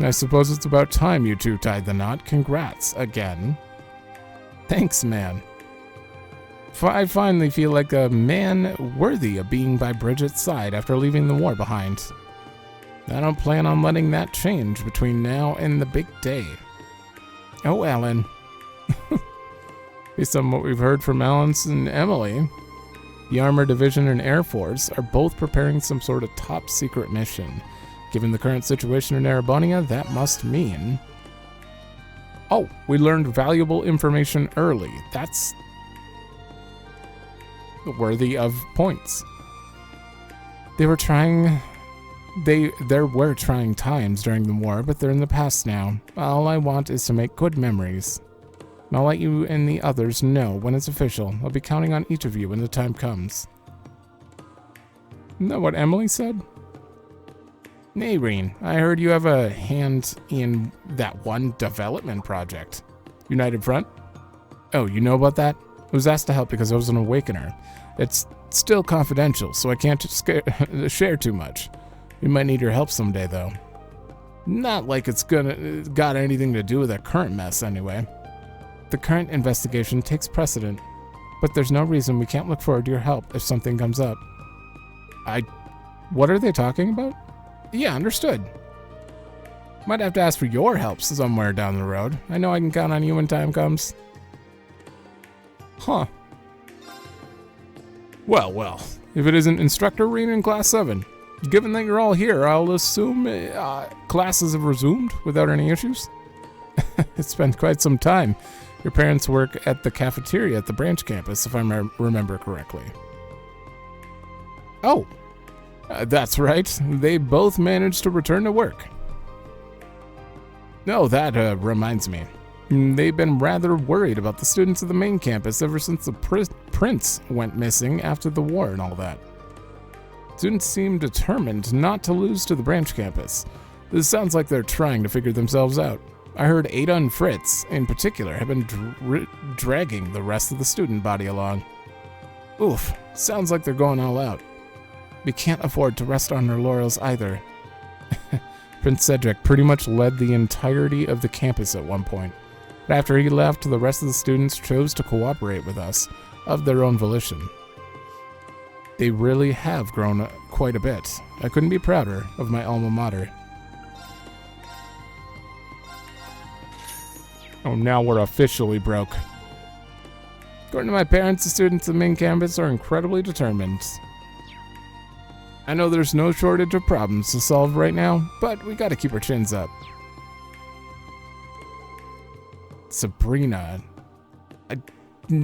I suppose it's about time you two tied the knot. Congrats again. Thanks, man. I finally feel like a man worthy of being by Bridget's side after leaving the war behind. I don't plan on letting that change between now and the big day. Oh, Alan. Based on what we've heard from Alice and Emily, the Armor Division and Air Force are both preparing some sort of top secret mission. Given the current situation in Erebonia, that must mean... Oh, we learned valuable information early. That's worthy of points. There were trying times during the war, but they're in the past now. All I want is to make good memories. I'll let you and the others know when it's official. I'll be counting on each of you when the time comes. Isn't that what Emily said? Nayreen, I heard you have a hand in that one development project. United Front? Oh, you know about that? I was asked to help because I was an Awakener. It's still confidential, so I can't share too much. We might need your help someday, though. Not like it's got anything to do with our current mess, anyway. The current investigation takes precedent, but there's no reason we can't look forward to your help if something comes up. What are they talking about? Yeah, understood. Might have to ask for your help somewhere down the road. I know I can count on you when time comes. Huh. Well. If it isn't Instructor Reen in Class 7. Given that you're all here, I'll assume classes have resumed without any issues. It's been quite some time. Your parents work at the cafeteria at the branch campus, if I remember correctly. Oh. That's right. They both managed to return to work. No, that reminds me. They've been rather worried about the students of the main campus ever since the prince went missing after the war and all that. Students seem determined not to lose to the branch campus. This sounds like they're trying to figure themselves out. I heard Ada and Fritz, in particular, have been dragging the rest of the student body along. Oof, sounds like they're going all out. We can't afford to rest on our laurels either. Prince Cedric pretty much led the entirety of the campus at one point. But after he left, the rest of the students chose to cooperate with us, of their own volition. They really have grown quite a bit. I couldn't be prouder of my alma mater. Oh, now we're officially broke. According to my parents, the students of the main campus are incredibly determined. I know there's no shortage of problems to solve right now, but we gotta keep our chins up. Sabrina.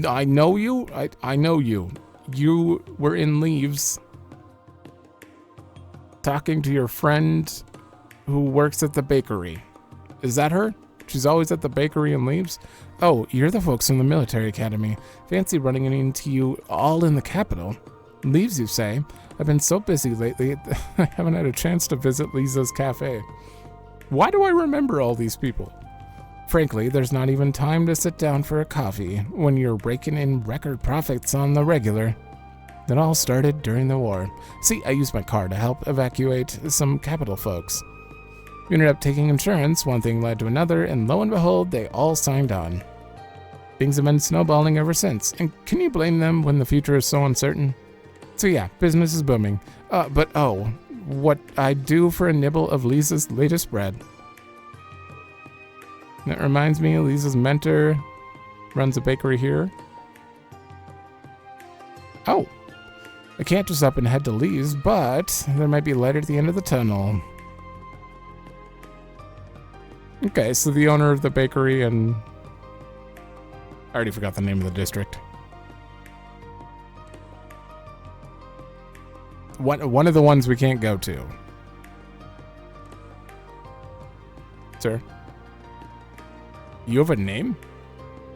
I know you? I know you. You were in Leaves talking to your friend who works at the bakery. Is that her? She's always at the bakery and Leaves? Oh, you're the folks from the military academy. Fancy running into you all in the capital. Leaves, you say? I've been so busy lately, I haven't had a chance to visit Lisa's cafe. Why do I remember all these people? Frankly, there's not even time to sit down for a coffee when you're raking in record profits on the regular. That all started during the war. See, I used my car to help evacuate some capital folks. We ended up taking insurance, one thing led to another, and lo and behold, they all signed on. Things have been snowballing ever since, and can you blame them when the future is so uncertain? So yeah, business is booming. But oh, what I'd do for a nibble of Lisa's latest bread. That reminds me, Lisa's mentor runs a bakery here. Oh, I can't just up and head to Lee's, but there might be light at the end of the tunnel. Okay, so the owner of the bakery and... I already forgot the name of the district. One of the ones we can't go to. Sir? You have a name?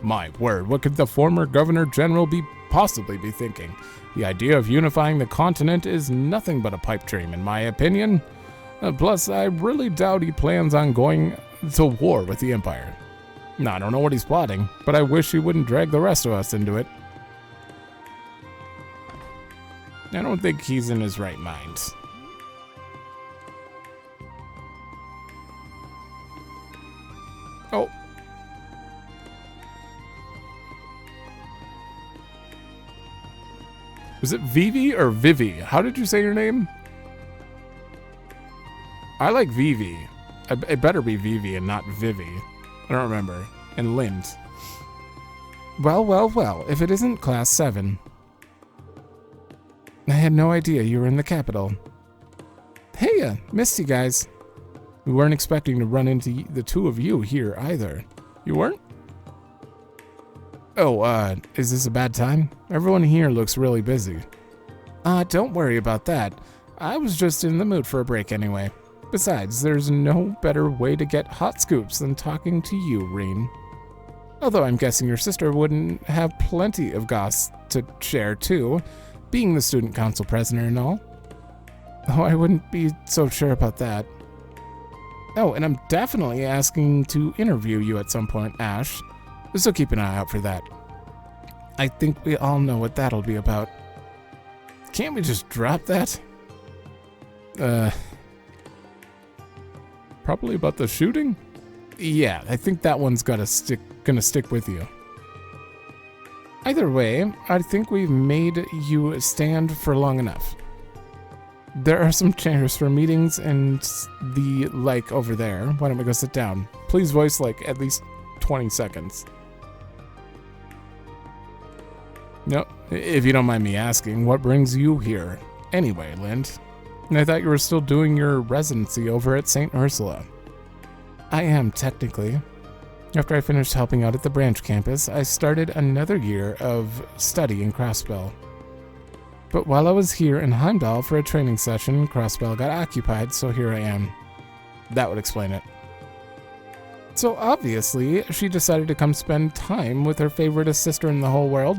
My word, what could the former Governor General possibly be thinking? The idea of unifying the continent is nothing but a pipe dream, in my opinion. Plus, I really doubt he plans on going to war with the Empire. No, I don't know what he's plotting, but I wish he wouldn't drag the rest of us into it. I don't think he's in his right mind. Oh. Was it Vivi or Vivi? How did you say your name? I like Vivi. It better be Vivi and not Vivi. I don't remember. And Lind. Well, well, well. If it isn't Class 7. I had no idea you were in the capital. Hey, missed you guys. We weren't expecting to run into the two of you here either. You weren't? Oh, is this a bad time? Everyone here looks really busy. Don't worry about that. I was just in the mood for a break anyway. Besides, there's no better way to get hot scoops than talking to you, Reen. Although I'm guessing your sister wouldn't have plenty of goss to share too, being the student council president and all. Oh, I wouldn't be so sure about that. Oh, and I'm definitely asking to interview you at some point, Ash. So keep an eye out for that. I think we all know what that'll be about. Can't we just drop that? Probably about the shooting? Yeah, I think that one's gonna stick with you. Either way, I think we've made you stand for long enough. There are some chairs for meetings and the like over there. Why don't we go sit down? Please voice like at least 20 seconds. No, if you don't mind me asking, what brings you here? Anyway, Lind. I thought you were still doing your residency over at St. Ursula. I am, technically. After I finished helping out at the branch campus, I started another year of study in Crossbell. But while I was here in Heimdallr for a training session, Crossbell got occupied, so here I am. That would explain it. So obviously, she decided to come spend time with her favoriteest sister in the whole world.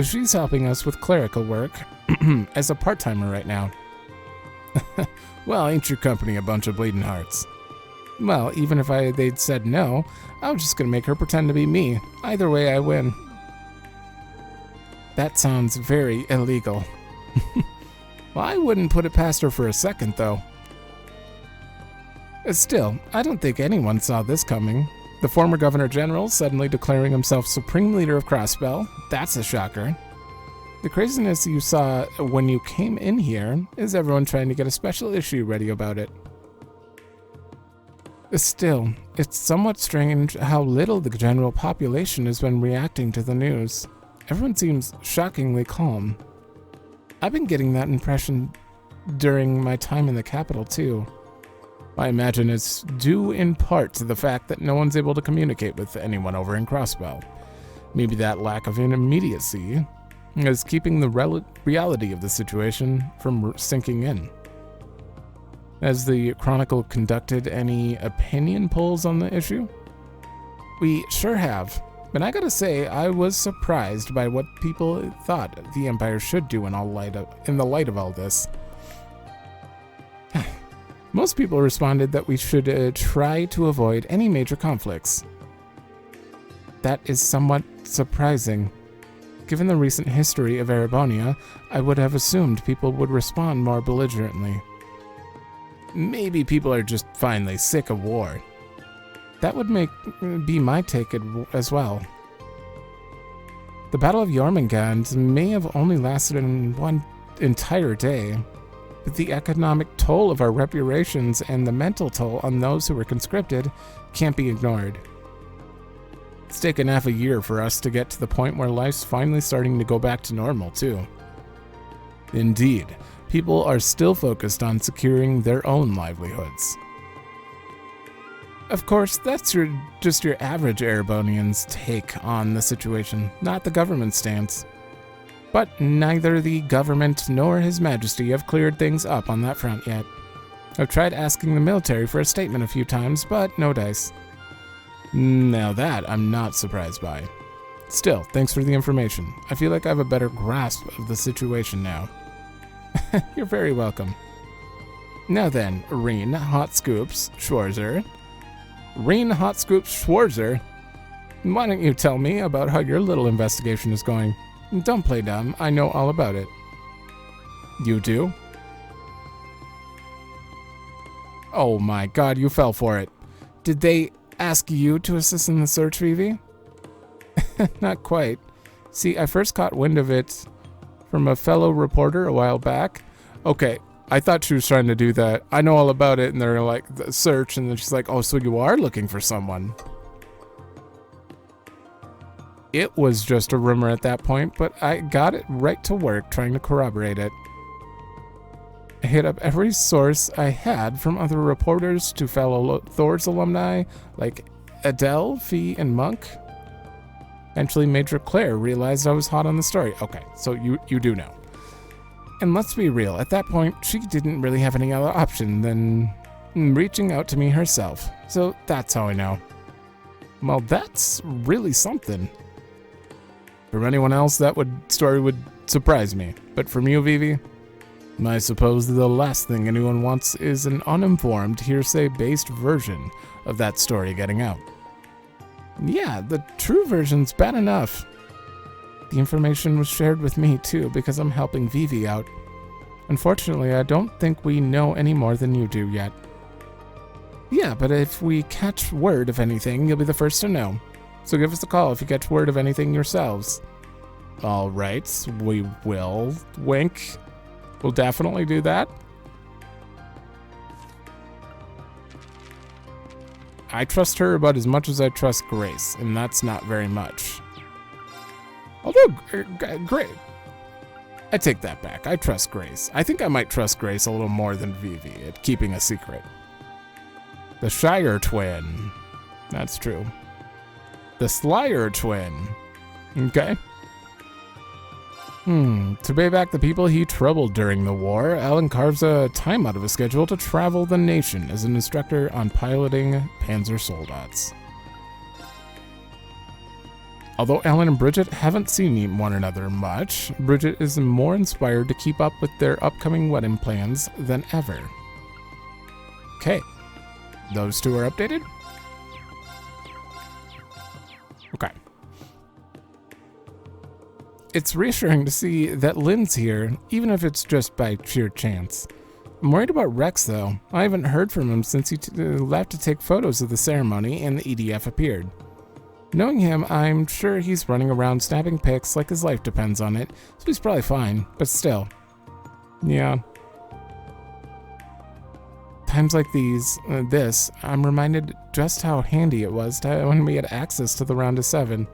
She's helping us with clerical work as a part-timer right now. Well, ain't your company a bunch of bleeding hearts? Well, even if they'd said no, I was just gonna make her pretend to be me. Either way, I win. That sounds very illegal. Well, I wouldn't put it past her for a second, though. Still, I don't think anyone saw this coming. The former Governor General suddenly declaring himself Supreme Leader of Crossbell. That's a shocker. The craziness you saw when you came in here is everyone trying to get a special issue ready about it. Still, it's somewhat strange how little the general population has been reacting to the news. Everyone seems shockingly calm. I've been getting that impression during my time in the capital, too. I imagine it's due in part to the fact that no one's able to communicate with anyone over in Crossbell. Maybe that lack of immediacy is keeping the reality of the situation from sinking in. Has the Chronicle conducted any opinion polls on the issue? We sure have, but I gotta say I was surprised by what people thought the Empire should do in the light of all this. Most people responded that we should try to avoid any major conflicts. That is somewhat surprising. Given the recent history of Erebonia, I would have assumed people would respond more belligerently. Maybe people are just finally sick of war. That would be my take as well. The Battle of Jormungand may have only lasted in one entire day, but the economic toll of our reparations and the mental toll on those who were conscripted can't be ignored. It's taken half a year for us to get to the point where life's finally starting to go back to normal, too. Indeed, people are still focused on securing their own livelihoods. Of course, that's just your average Erebonian's take on the situation, not the government's stance. But neither the government nor His Majesty have cleared things up on that front yet. I've tried asking the military for a statement a few times, but no dice. Now that I'm not surprised by. Still, thanks for the information. I feel like I have a better grasp of the situation now. You're very welcome. Now then, Reen Hot Scoops Schwarzer. Reen Hot Scoops Schwarzer? Why don't you tell me about how your little investigation is going? Don't play dumb, I know all about it. You do? Oh my god, you fell for it. Did they ask you to assist in the search, Vivi? Not quite. See, I first caught wind of it from a fellow reporter a while back. Okay, I thought she was trying to do that. I know all about it, and they're like, the search, and then she's like, oh, so you are looking for someone. It was just a rumor at that point, but I got it right to work trying to corroborate it. I hit up every source I had, from other reporters to fellow Thor's alumni like Adele, Fee, and Monk. Eventually, Major Claire realized I was hot on the story. Okay, so you do know. And let's be real, at that point, she didn't really have any other option than reaching out to me herself. So that's how I know. Well, that's really something. From anyone else, that story would surprise me. But from you, Vivi, I suppose the last thing anyone wants is an uninformed, hearsay-based version of that story getting out. Yeah, the true version's bad enough. The information was shared with me, too, because I'm helping Vivi out. Unfortunately, I don't think we know any more than you do yet. Yeah, but if we catch word of anything, you'll be the first to know. So give us a call if you catch word of anything yourselves. All right, we will. Wink. We'll definitely do that. I trust her about as much as I trust Grace, and that's not very much. Although, great. I take that back. I trust Grace. I think I might trust Grace a little more than Vivi at keeping a secret. The Shire twin. That's true. The Slyer twin. Okay. To pay back the people he troubled during the war, Alan carves a time out of his schedule to travel the nation as an instructor on piloting Panzer Soldats. Although Alan and Bridget haven't seen one another much, Bridget is more inspired to keep up with their upcoming wedding plans than ever. Okay, those two are updated? Okay. It's reassuring to see that Lynn's here, even if it's just by sheer chance. I'm worried about Rex, though. I haven't heard from him since he left to take photos of the ceremony and the EDF appeared. Knowing him, I'm sure he's running around snapping pics like his life depends on it, so he's probably fine, but still. Yeah. Times like this, I'm reminded just how handy it was when we had access to the Round of 7.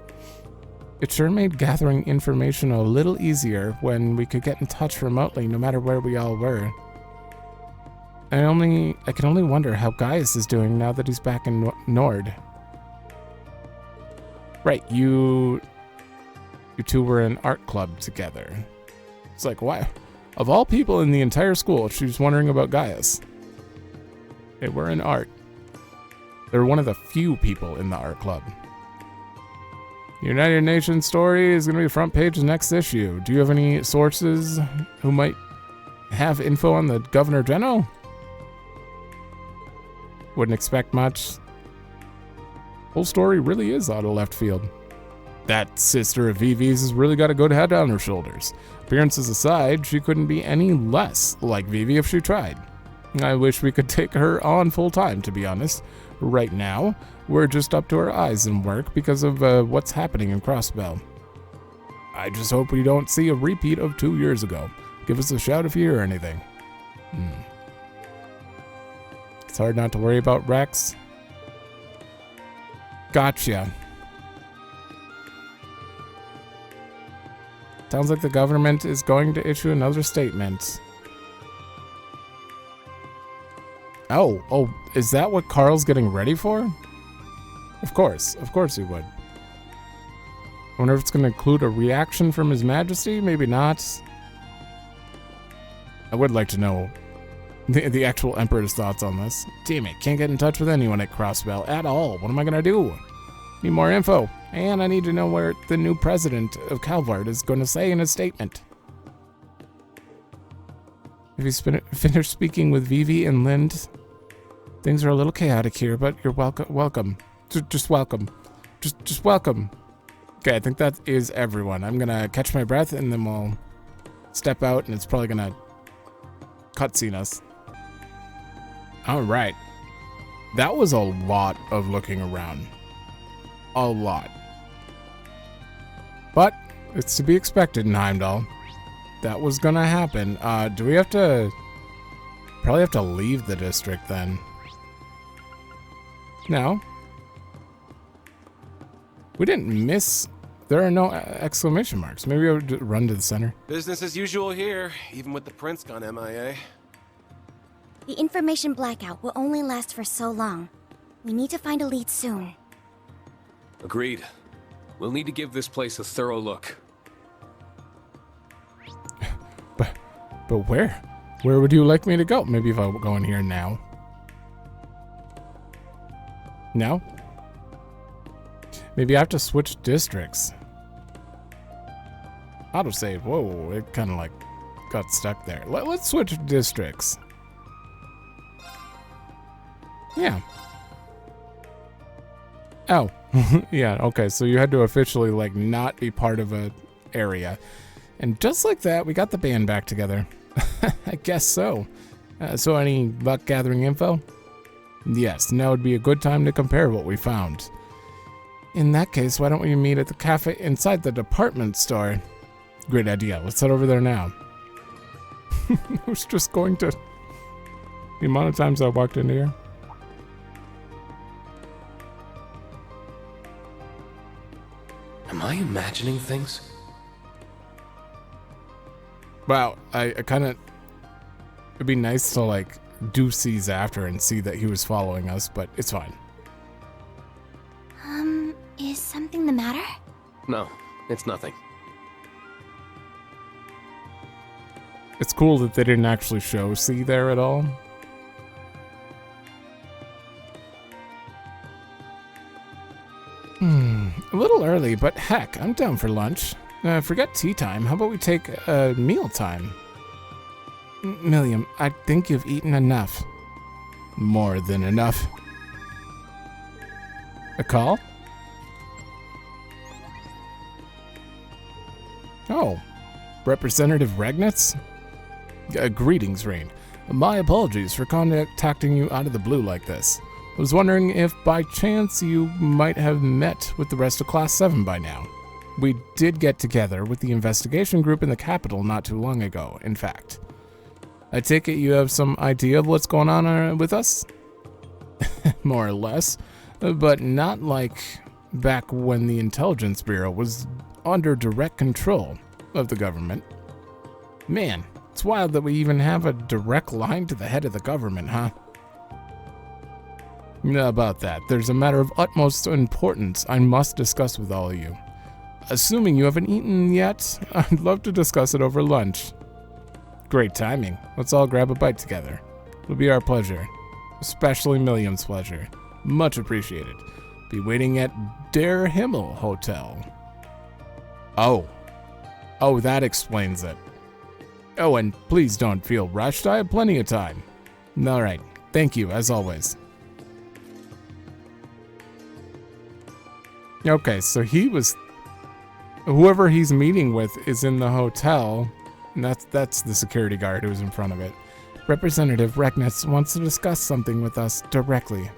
It sure made gathering information a little easier when we could get in touch remotely no matter where we all were. I can only wonder how Gaius is doing now that he's back in Nord. Right, you two were in art club together. It's like, why? Of all people in the entire school, she was wondering about Gaius. They were in art. They were one of the few people in the art club. United Nations story is going to be the front page of the next issue. Do you have any sources who might have info on the Governor General? Wouldn't expect much. Whole story really is out of left field. That sister of Vivi's has really got a good head on her shoulders. Appearances aside, she couldn't be any less like Vivi if she tried. I wish we could take her on full time, to be honest. Right now, we're just up to our eyes in work because of what's happening in Crossbell. I just hope we don't see a repeat of 2 years ago. Give us a shout if you hear anything. It's hard not to worry about Rex. Gotcha. Sounds like the government is going to issue another statement. Oh, is that what Carl's getting ready for? Of course he would. I wonder if it's going to include a reaction from His Majesty, maybe not. I would like to know the actual Emperor's thoughts on this. Damn it, can't get in touch with anyone at Crossbell at all. What am I going to do? Need more info, and I need to know where the new president of Calvard is going to say in his statement. If he's finished speaking with Vivi and Lind, things are a little chaotic here, but you're welcome. Just welcome. Just welcome. Okay, I think that is everyone. I'm gonna catch my breath and then we'll step out and it's probably gonna cutscene us. Alright. That was a lot of looking around. A lot. But it's to be expected in Heimdallr. That was gonna happen. Do we have to... Probably have to leave the district then. No. We didn't miss... There are no exclamation marks. Maybe I would run to the center. Business as usual here, even with the prince gone MIA. The information blackout will only last for so long. We need to find a lead soon. Agreed. We'll need to give this place a thorough look. But where? Where would you like me to go? Maybe if I go in here now. No? Maybe I have to switch districts. Autosave. Whoa, it kind of like got stuck there. Let's switch districts. Yeah. Oh. Yeah, okay, so you had to officially like not be part of a area. And just like that, we got the band back together. I guess so. So any luck gathering info? Yes, now would be a good time to compare what we found. In that case, why don't we meet at the cafe inside the department store? Great idea. Let's head over there now. I was just going to... The amount of times I walked into here. Am I imagining things? Wow, I kind of... It'd be nice to, like, do seize after and see that he was following us, but it's fine. Is something the matter? No, it's nothing. It's cool that they didn't actually show C there at all. A little early, but heck, I'm down for lunch. Forget tea time. How about we take meal time? Milliam, I think you've eaten enough. More than enough. A call? Oh, Representative Regnitz? Greetings, Rain. My apologies for contacting you out of the blue like this. I was wondering if by chance you might have met with the rest of Class 7 by now. We did get together with the investigation group in the capital not too long ago, in fact. I take it you have some idea of what's going on with us? More or less, but not like back when the Intelligence Bureau was under direct control of the government. Man, it's wild that we even have a direct line to the head of the government, huh? About that, there's a matter of utmost importance I must discuss with all of you. Assuming you haven't eaten yet, I'd love to discuss it over lunch. Great timing. Let's all grab a bite together. It'll be our pleasure. Especially Milliam's pleasure. Much appreciated. Be waiting at Der Himmel Hotel. Oh, that explains it. Oh, and please don't feel rushed. I have plenty of time. All right. Thank you, as always. Okay, so whoever he's meeting with is in the hotel, and that's the security guard who's in front of it. Representative Regnitz wants to discuss something with us directly.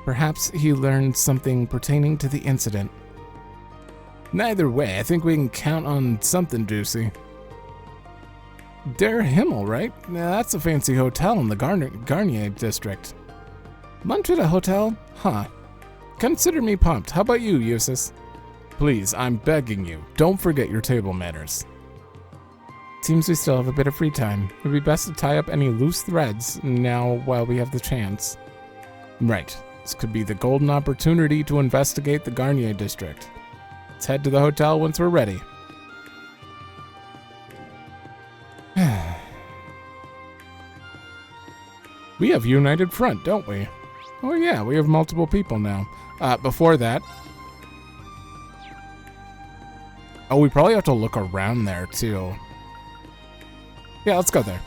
Perhaps he learned something pertaining to the incident. Neither way, I think we can count on something juicy. Der Himmel, right? Now, that's a fancy hotel in the Garnier district. Lunch at a hotel? Huh. Consider me pumped. How about you, Eustace? Please, I'm begging you, don't forget your table manners. Seems we still have a bit of free time. It would be best to tie up any loose threads now while we have the chance. Right. This could be the golden opportunity to investigate the Garnier district. Let's head to the hotel once we're ready. We have United Front, don't we? Oh yeah, we have multiple people now. Before that... Oh, we probably have to look around there, too. Yeah, let's go there.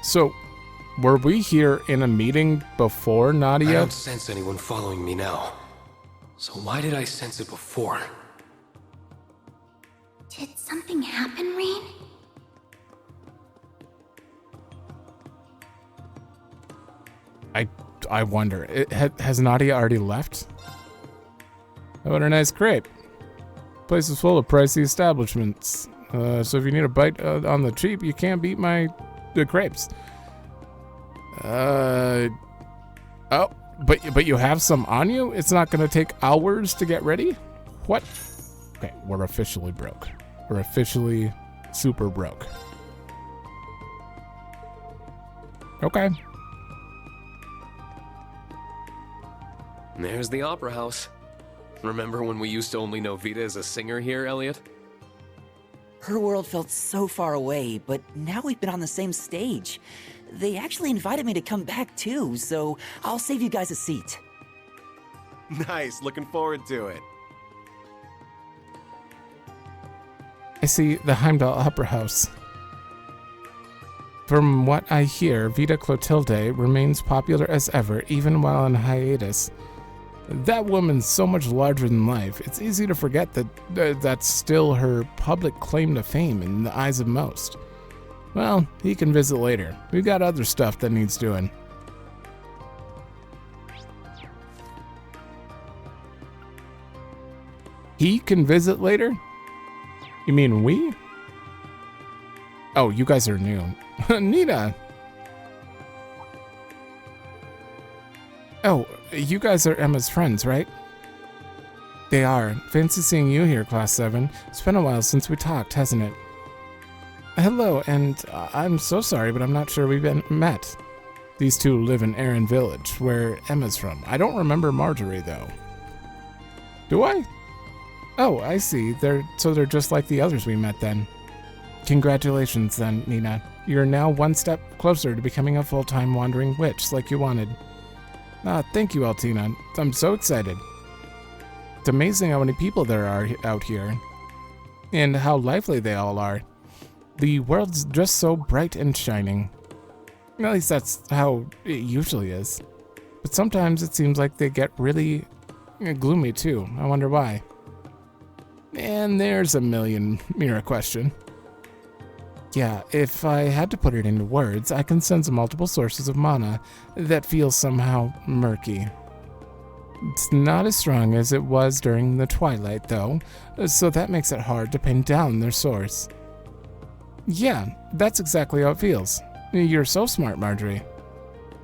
So, were we here in a meeting before, Nadia? I don't sense anyone following me now. So why did I sense it before? Did something happen, Rain? I wonder. Has Nadia already left? Oh, what a nice crepe. Place is full of pricey establishments. So if you need a bite on the cheap, you can't beat the crepes. Oh, but you have some on you? It's not going to take hours to get ready? What? Okay, we're officially broke. We're officially super broke. Okay. There's the Opera House. Remember when we used to only know Vita as a singer here, Elliot? Her world felt so far away, but now we've been on the same stage. They actually invited me to come back too, so I'll save you guys a seat. Nice, looking forward to it. I see the Heimdallr Opera House. From what I hear, Vita Clotilde remains popular as ever, even while on hiatus. That woman's so much larger than life, it's easy to forget that that's still her public claim to fame in the eyes of most. Well, he can visit later. We've got other stuff that needs doing. He can visit later? You mean we? Oh, you guys are new. Nina! Oh, you guys are Emma's friends, right? They are. Fancy seeing you here, Class 7. It's been a while since we talked, hasn't it? Hello, and I'm so sorry, but I'm not sure we've met. These two live in Erin Village, where Emma's from. I don't remember Marjorie, though. Do I? Oh, I see. They're just like the others we met then. Congratulations then, Nina. You're now one step closer to becoming a full-time wandering witch like you wanted. Thank you, Altina. I'm so excited. It's amazing how many people there are out here. And how lively they all are. The world's just so bright and shining. At least that's how it usually is. But sometimes it seems like they get really gloomy too. I wonder why. And there's a million-mirror question. Yeah, if I had to put it into words, I can sense multiple sources of mana that feel somehow murky. It's not as strong as it was during the twilight, though, so that makes it hard to pin down their source. Yeah, that's exactly how it feels. You're so smart, Marjorie.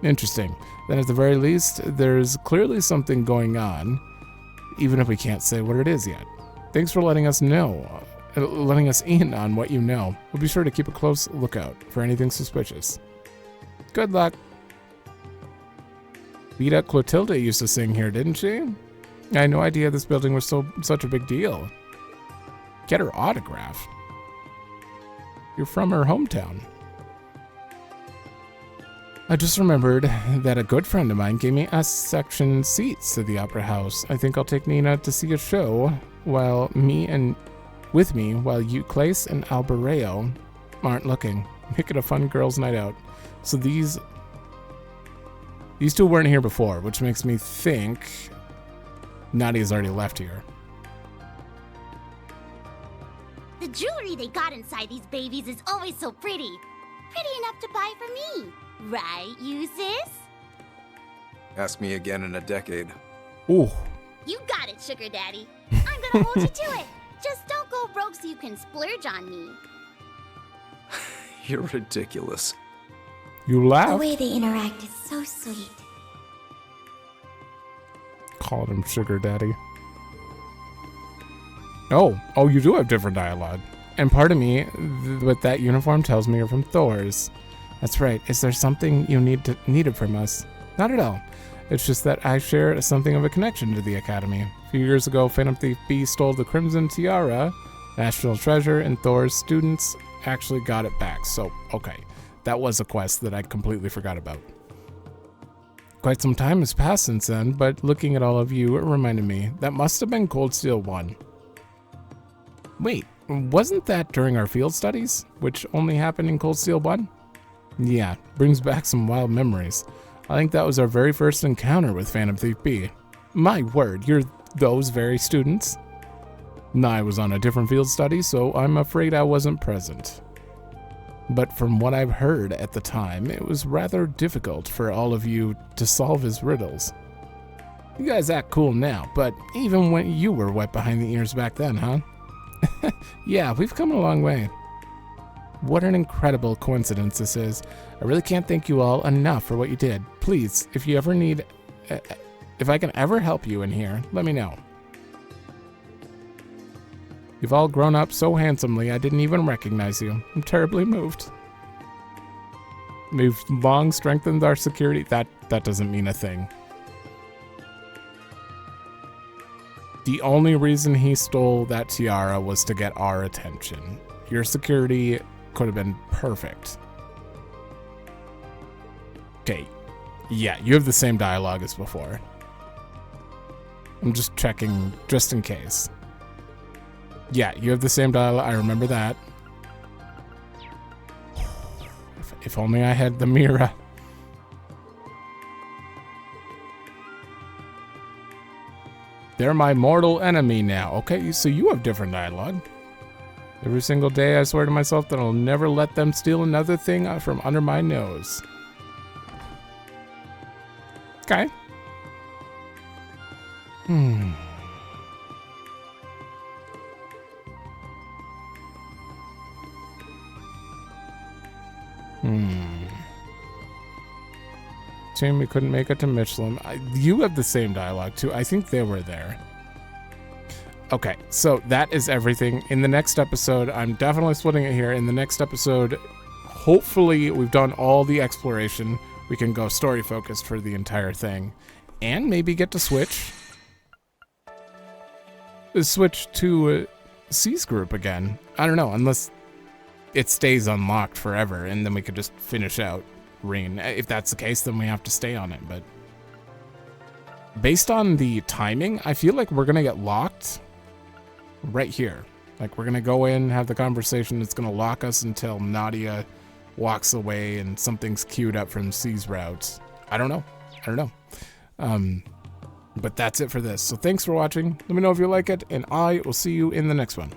Interesting. Then at the very least, there's clearly something going on, even if we can't say what it is yet. Thanks for letting us know. Letting us in on what you know. We'll be sure to keep a close lookout for anything suspicious. Good luck. Vita Clotilde used to sing here, didn't she? I had no idea this building was such a big deal. Get her autograph. You're from her hometown. I just remembered that a good friend of mine gave me S-section seats at the Opera House. I think I'll take Nina to see a show while you, Clace, and Albereo aren't looking. Make it a fun girls' night out. So these two weren't here before, which makes me think Nadia's already left here. The jewelry they got inside these babies is always so pretty. Pretty enough to buy for me. Right, you sis? Ask me again in a decade. Ooh. You got it, sugar daddy. I'm gonna hold you to it. Just don't go broke so you can splurge on me. You're ridiculous. You The laugh. way they interact is so sweet. Called him sugar daddy. Oh, you do have different dialogue. And part of me, with that uniform tells me you're from Thor's. That's right. Is there something you needed from us? Not at all. It's just that I share something of a connection to the Academy. A few years ago, Phantom Thief B stole the Crimson Tiara, national treasure, and Thor's students actually got it back. So, okay. That was a quest that I completely forgot about. Quite some time has passed since then, but looking at all of you, it reminded me. That must have been Cold Steel 1. Wait, wasn't that during our field studies, which only happened in Cold Steel 1? Yeah, brings back some wild memories. I think that was our very first encounter with Phantom Thief B. My word, you're those very students? No, I was on a different field study, so I'm afraid I wasn't present. But from what I've heard at the time, it was rather difficult for all of you to solve his riddles. You guys act cool now, but even when you were wet behind the ears back then, huh? Yeah, we've come a long way. What an incredible coincidence this is. I really can't thank you all enough for what you did. Please, if you ever need... if I can ever help you in here, let me know. You've all grown up so handsomely, I didn't even recognize you. I'm terribly moved. We've long strengthened our security. That doesn't mean a thing. The only reason he stole that tiara was to get our attention. Your security could have been perfect. Okay. Yeah, you have the same dialogue as before. I'm just checking, just in case. Yeah, you have the same dialogue. I remember that. If only I had the mirror. They're my mortal enemy now. Okay, so you have different dialogue. Every single day I swear to myself that I'll never let them steal another thing from under my nose. Okay. Shame we couldn't make it to Michelin. You have the same dialogue too. I think they were there. Okay, so that is everything. In the next episode, I'm definitely splitting it here. In the next episode, hopefully we've done all the exploration. We can go story focused for the entire thing. And maybe get to switch. switch to C's group again. I don't know, unless it stays unlocked forever, and then we could just finish out Ring. If that's the case, then we have to stay on it, but based on the timing, I feel like we're gonna get locked right here. Like, we're gonna go in, have the conversation, it's gonna lock us until Nadia walks away and something's queued up from C's routes. I don't know. But that's it for this. So thanks for watching. Let me know if you like it, and I will see you in the next one.